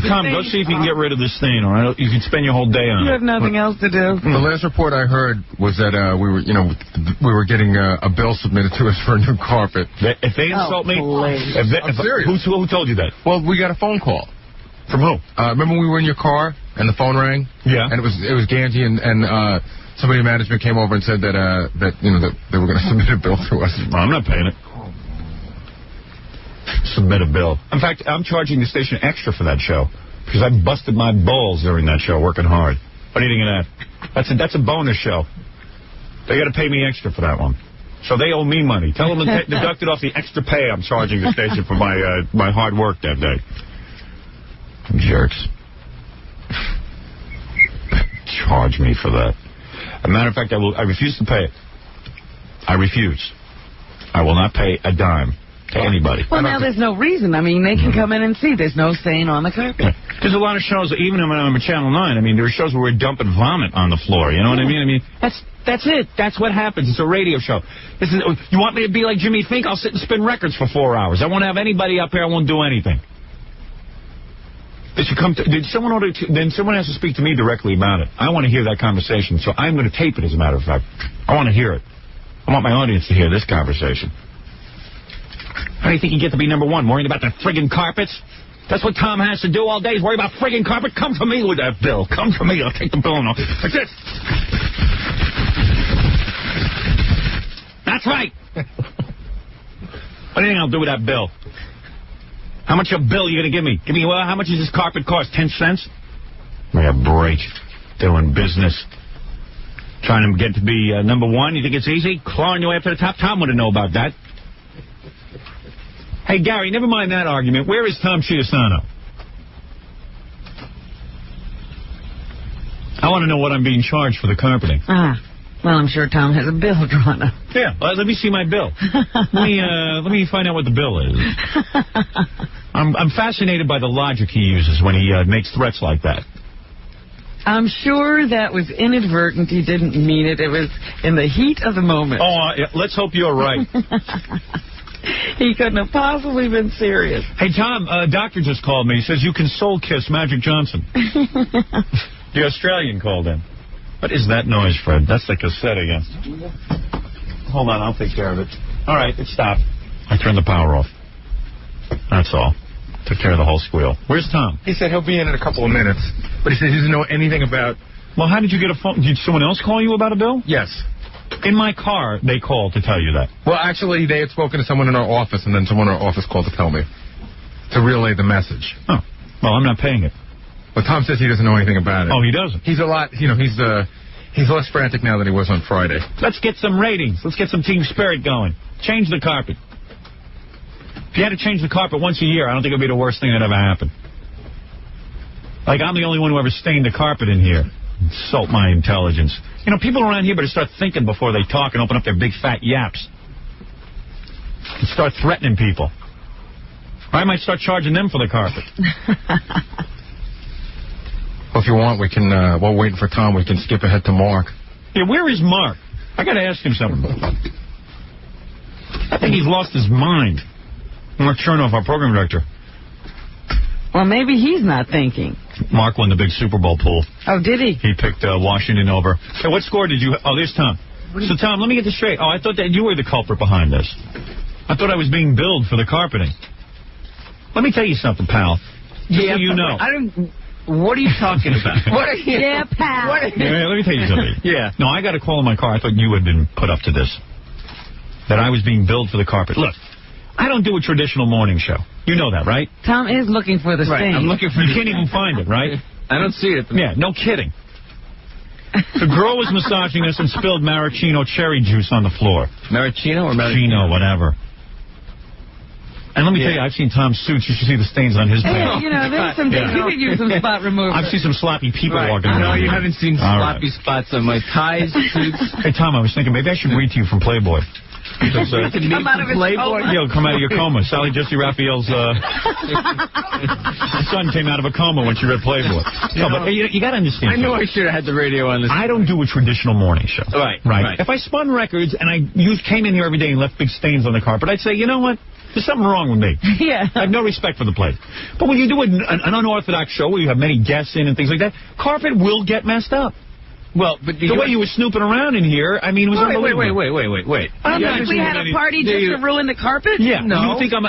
Tom, go see if you can get rid of this stain, all right? You can spend your whole day on it. You have nothing else to do. The last report I heard was that we were getting a bill submitted to us for a new carpet. If they insult me, I'm serious. Who told you that? Well, we got a phone call. From who? Remember we were in your car and the phone rang? Yeah. And it was Ganji and somebody in management came over and said that they were going to submit a bill to us. Well, I'm not paying it. Submit a bill. In fact, I'm charging the station extra for that show because I busted my balls during that show working hard. What do you think of that? That's a bonus show. They got to pay me extra for that one. So they owe me money. Tell them to deduct it off the extra pay I'm charging the station for my hard work that day. Jerks. Charge me for that. As a matter of fact, I refuse to pay it. I refuse. I will not pay a dime to anybody. Well, now there's no reason. I mean, they can come in and see. There's no stain on the carpet. There's a lot of shows, even when I'm on Channel 9, I mean, there are shows where we're dumping vomit on the floor. You know what I mean? I mean, that's it. That's what happens. It's a radio show. You want me to be like Jimmy Fink? I'll sit and spin records for 4 hours. I won't have anybody up here. I won't do anything. Then someone has to speak to me directly about it. I want to hear that conversation, so I'm going to tape it, as a matter of fact. I want to hear it. I want my audience to hear this conversation. How do you think you get to be number one? Worrying about the friggin' carpets? That's what Tom has to do all day, is worry about friggin' carpet? Come to me with that bill. Come to me. I'll take the bill and like this. That's right. What do you think I'll do with that bill? How much a bill are you going to give me? How much does this carpet cost? 10 cents? Give me a break. Doing business. Trying to get to be number one. You think it's easy? Clawing your way up to the top? Tom would have known about that. Hey, Gary, never mind that argument. Where is Tom Chiasano? I want to know what I'm being charged for the carpeting. Well, I'm sure Tom has a bill drawn up. Yeah, let me see my bill. Let me find out what the bill is. I'm fascinated by the logic he uses when he makes threats like that. I'm sure that was inadvertent. He didn't mean it. It was in the heat of the moment. Yeah, let's hope you're right. He couldn't have possibly been serious. Hey, Tom, a doctor just called me. He says you can soul kiss Magic Johnson. The Australian called in. What is that noise, Fred? That's the cassette again. Hold on, I'll take care of it. All right, it stopped. I turned the power off. That's all. Took care of the whole squeal. Where's Tom? He said he'll be in a couple of minutes, but he said he doesn't know anything about... Well, how did you get a phone? Did someone else call you about a bill? Yes. In my car, they called to tell you that. Well, actually, they had spoken to someone in our office, and then someone in our office called to tell me, to relay the message. Oh, well, I'm not paying it. But Tom says he doesn't know anything about it. Oh, he doesn't? He's a lot, he's less frantic now than he was on Friday. Let's get some ratings. Let's get some team spirit going. Change the carpet. If you had to change the carpet once a year, I don't think it would be the worst thing that ever happened. Like, I'm the only one who ever stained the carpet in here. Insult my intelligence. You know, people around here better start thinking before they talk and open up their big fat yaps. And start threatening people. Or I might start charging them for the carpet. Well, if you want, we can, while we're waiting for Tom, we can skip ahead to Mark. Yeah, where is Mark? I got to ask him something. I think he's lost his mind. Mark Chernoff, our program director. Well, maybe he's not thinking. Mark won the big Super Bowl pool. Oh, did he? He picked Washington over. Hey, what score did you... Oh, there's Tom. So, Tom, let me get this straight. Oh, I thought that you were the culprit behind this. I thought I was being billed for the carpeting. Let me tell you something, pal. Just so you know. What are you talking about? Yeah, pal. Let me tell you something. Yeah. No, I got a call in my car. I thought you had been put up to this. That I was being billed for the carpet. Look, I don't do a traditional morning show. You know that, right? Tom is looking for the stain. I'm looking for You can't even find it, right? I don't see it. Yeah, no kidding. The girl was massaging us and spilled maraschino cherry juice on the floor. Maraschino or maraschino? Whatever. And let me tell you, I've seen Tom's suits. You should see the stains on his pants. You know, there's some things. You could use some spot remover. I've seen some sloppy people walking around. No, you haven't seen sloppy spots on my ties, suits. Hey, Tom, I was thinking maybe I should read to you from Playboy. Because, come out of his coma. Yeah, come out of your coma. Sally Jesse Raphael's son came out of a coma when she read Playboy. No, but you got to understand. I knew I should have had the radio on this. I don't do a traditional morning show. Right. If I spun records and came in here every day and left big stains on the carpet, I'd say, you know what? There's something wrong with me. Yeah. I have no respect for the place. But when you do an unorthodox show where you have many guests in and things like that, carpet will get messed up. Well, but the way you were snooping around in here, I mean, it was unbelievable. Wait. I'm not we had a party just to ruin the carpet? Yeah. No. You think I'm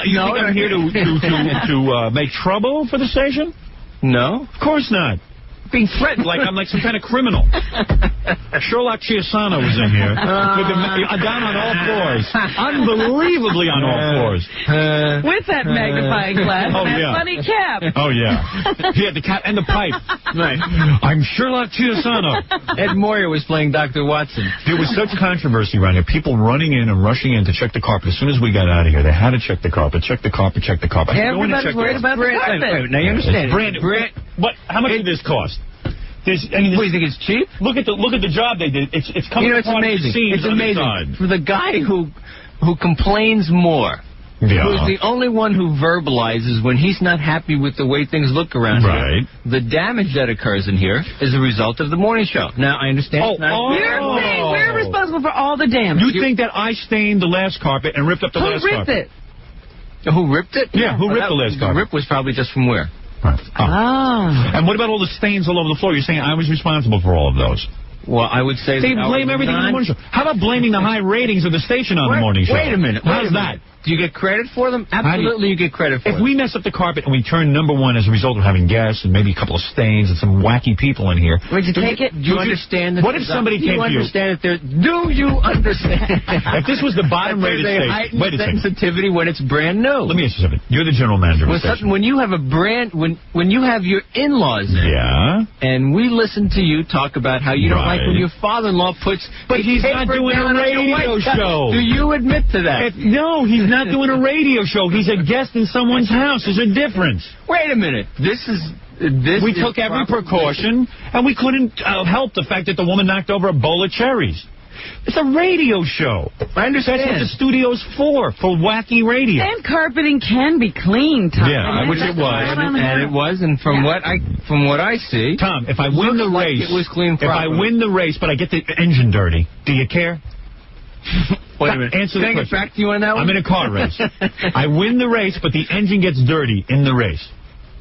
here to make trouble for the station? No. Of course not. Being threatened like I'm like some kind of criminal. Sherlock Chiasano was in here. Down on all floors. Unbelievably on all floors. With that magnifying glass and that funny cap. Oh, yeah. He had the cap and the pipe. Right. I'm Sherlock Chiasano. Ed Moyer was playing Dr. Watson. There was such controversy around here. People running in and rushing in to check the carpet. As soon as we got out of here, they had to check the carpet, check the carpet, check the carpet. Everybody's worried about the carpet. Now, you understand. How much did this cost? What, do you think it's cheap? Look at the job they did. It's coming. It's amazing. It's amazing. For the guy who complains more, who's the only one who verbalizes when he's not happy with the way things look around here. The damage that occurs in here is a result of the morning show. Now I understand. We're responsible for all the damage. You think that I stained the last carpet and ripped up the last carpet? Who ripped it? Yeah, who ripped the last carpet? The rip was probably just from where? Right. And what about all the stains all over the floor? You're saying I was responsible for all of those? Well, I would say they blame everything on the morning show. How about blaming the high ratings of the station on the morning show? Wait a minute. How's that? Do you get credit for them? Absolutely, you get credit for them. If we mess up the carpet and we turn #1 as a result of having guests and maybe a couple of stains and some wacky people in here. Would you take it? Do you understand that? What if somebody came to you? Do you understand? If this was the bottom-rated station. Wait a second. Sensitivity when it's brand new. Let me ask you something. You're the general manager of the station. When you have when you have your in-laws in. Yeah. And we listen to you talk about how you don't like when your father-in-law puts. But he's not doing a radio show. Do you admit to that? No, he's not doing a radio show. He's a guest in someone's house. There's a difference. Wait a minute. We took every precaution, and we couldn't help the fact that the woman knocked over a bowl of cherries. It's a radio show. I understand. That's what the studio's for wacky radio. And carpeting can be clean, Tom. Yeah, which it was. And from what I see, Tom, if I win the race, it was clean properly. If I win the race, but I get the engine dirty, do you care? Wait a minute. Answer the question. Can I get back to you on that one? I'm in a car race. I win the race, but the engine gets dirty in the race.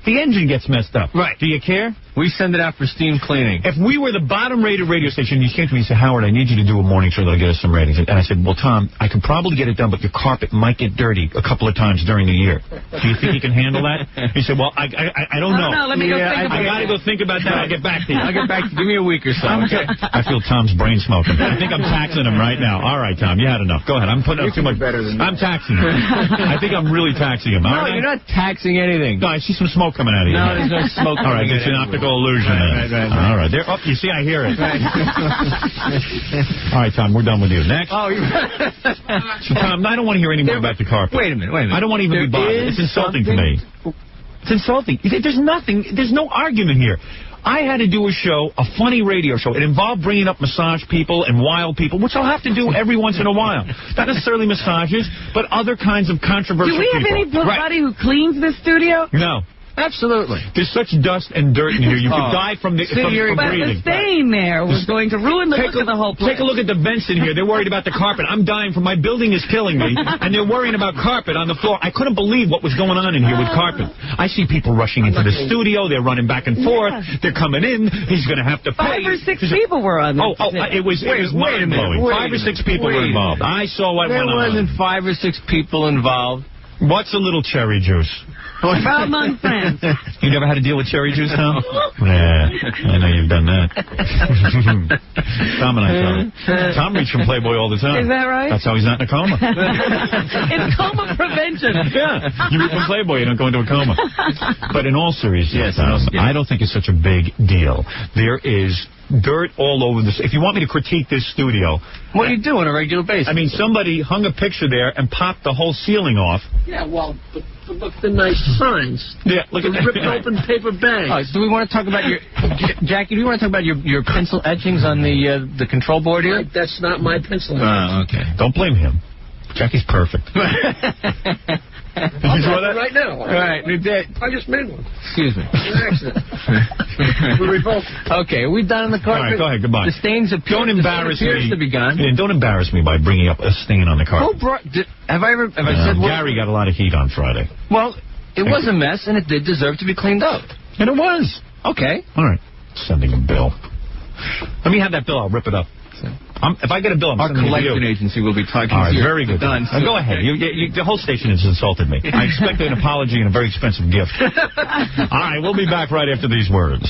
The engine gets messed up. Right. Do you care? We send it out for steam cleaning. If we were the bottom-rated radio station, you came to me and said, Howard, I need you to do a morning show that'll get us some ratings. And I said, well, Tom, I can probably get it done, but your carpet might get dirty a couple of times during the year. Do you think you can handle that? He said, well, I don't know. No, let me go think about it. I got to go think about that. I'll get back to you. I'll get back to you. Give me a week or so. Okay. I feel Tom's brain smoking. I think I'm taxing him right now. All right, Tom, you had enough. Go ahead. I'm putting up too much. I'm taxing him. I think I'm really taxing him. No, you're not taxing anything. No, I see some smoke coming out of you. No, there's no smoke. All right, it's an optical illusion. Right. All right. There. Oh, you see, I hear it. Right. All right, Tom, we're done with you. Next. Oh, So, Tom, I don't want to hear any more about the carpet. Wait a minute. I don't want to even be bothered. It's insulting to me. It's insulting. There's no argument here. I had to do a show, a funny radio show. It involved bringing up massage people and wild people, which I'll have to do every once in a while. Not necessarily massages, but other kinds of controversial people. Do we have anybody who cleans this studio? No. Absolutely. There's such dust and dirt in here. You could die from breathing. But the stain there was going to ruin the look of the whole place. Take a look at the vents in here. They're worried about the carpet. I'm dying from my building is killing me, and they're worrying about carpet on the floor. I couldn't believe what was going on in here with carpet. I see people rushing into the studio. They're running back and forth. Yeah. They're coming in. He's going to have to pay. 5 or 6 people were on this. It was mind-blowing. 5 or 6 people were involved. I saw what went on. There wasn't 5 or 6 people involved. What's a little cherry juice? About among friends. You never had to deal with cherry juice, Tom? Yeah, I know you've done that. Tom and I thought. Tom reached from Playboy all the time. Is that right? That's how he's not in a coma. It's coma prevention. Yeah, you reach from Playboy, you don't go into a coma. But in all seriousness, I don't think it's such a big deal. There is dirt all over this. If you want me to critique this studio... What do you do on a regular basis? I mean, somebody hung a picture there and popped the whole ceiling off. Yeah, well, but look at the nice signs. Yeah, look at the ripped open paper bags. Do we want to talk about your... Jackie, do you want to talk about your pencil etchings on the control board here? That's not my pencil. Okay. Don't blame him. Jackie's perfect. I'll draw that right now. All right. I just made one. Excuse me. It's an accident. We revoked. Okay, are we done on the carpet? All right, go ahead. Goodbye. The stains appear, don't embarrass me. To be gone. Yeah, don't embarrass me by bringing up a stain on the carpet. Who brought... Have I said... Gary got a lot of heat on Friday. Well, it was a mess, and it did deserve to be cleaned up. And it was. Okay. All right. Sending a bill. Let me have that bill. I'll rip it up. If I get a bill, I'm sending it to you. Our collection agency will be talking to you. All right, very good. Done. Go ahead. The whole station has insulted me. I expect an apology and a very expensive gift. All right, we'll be back right after these words.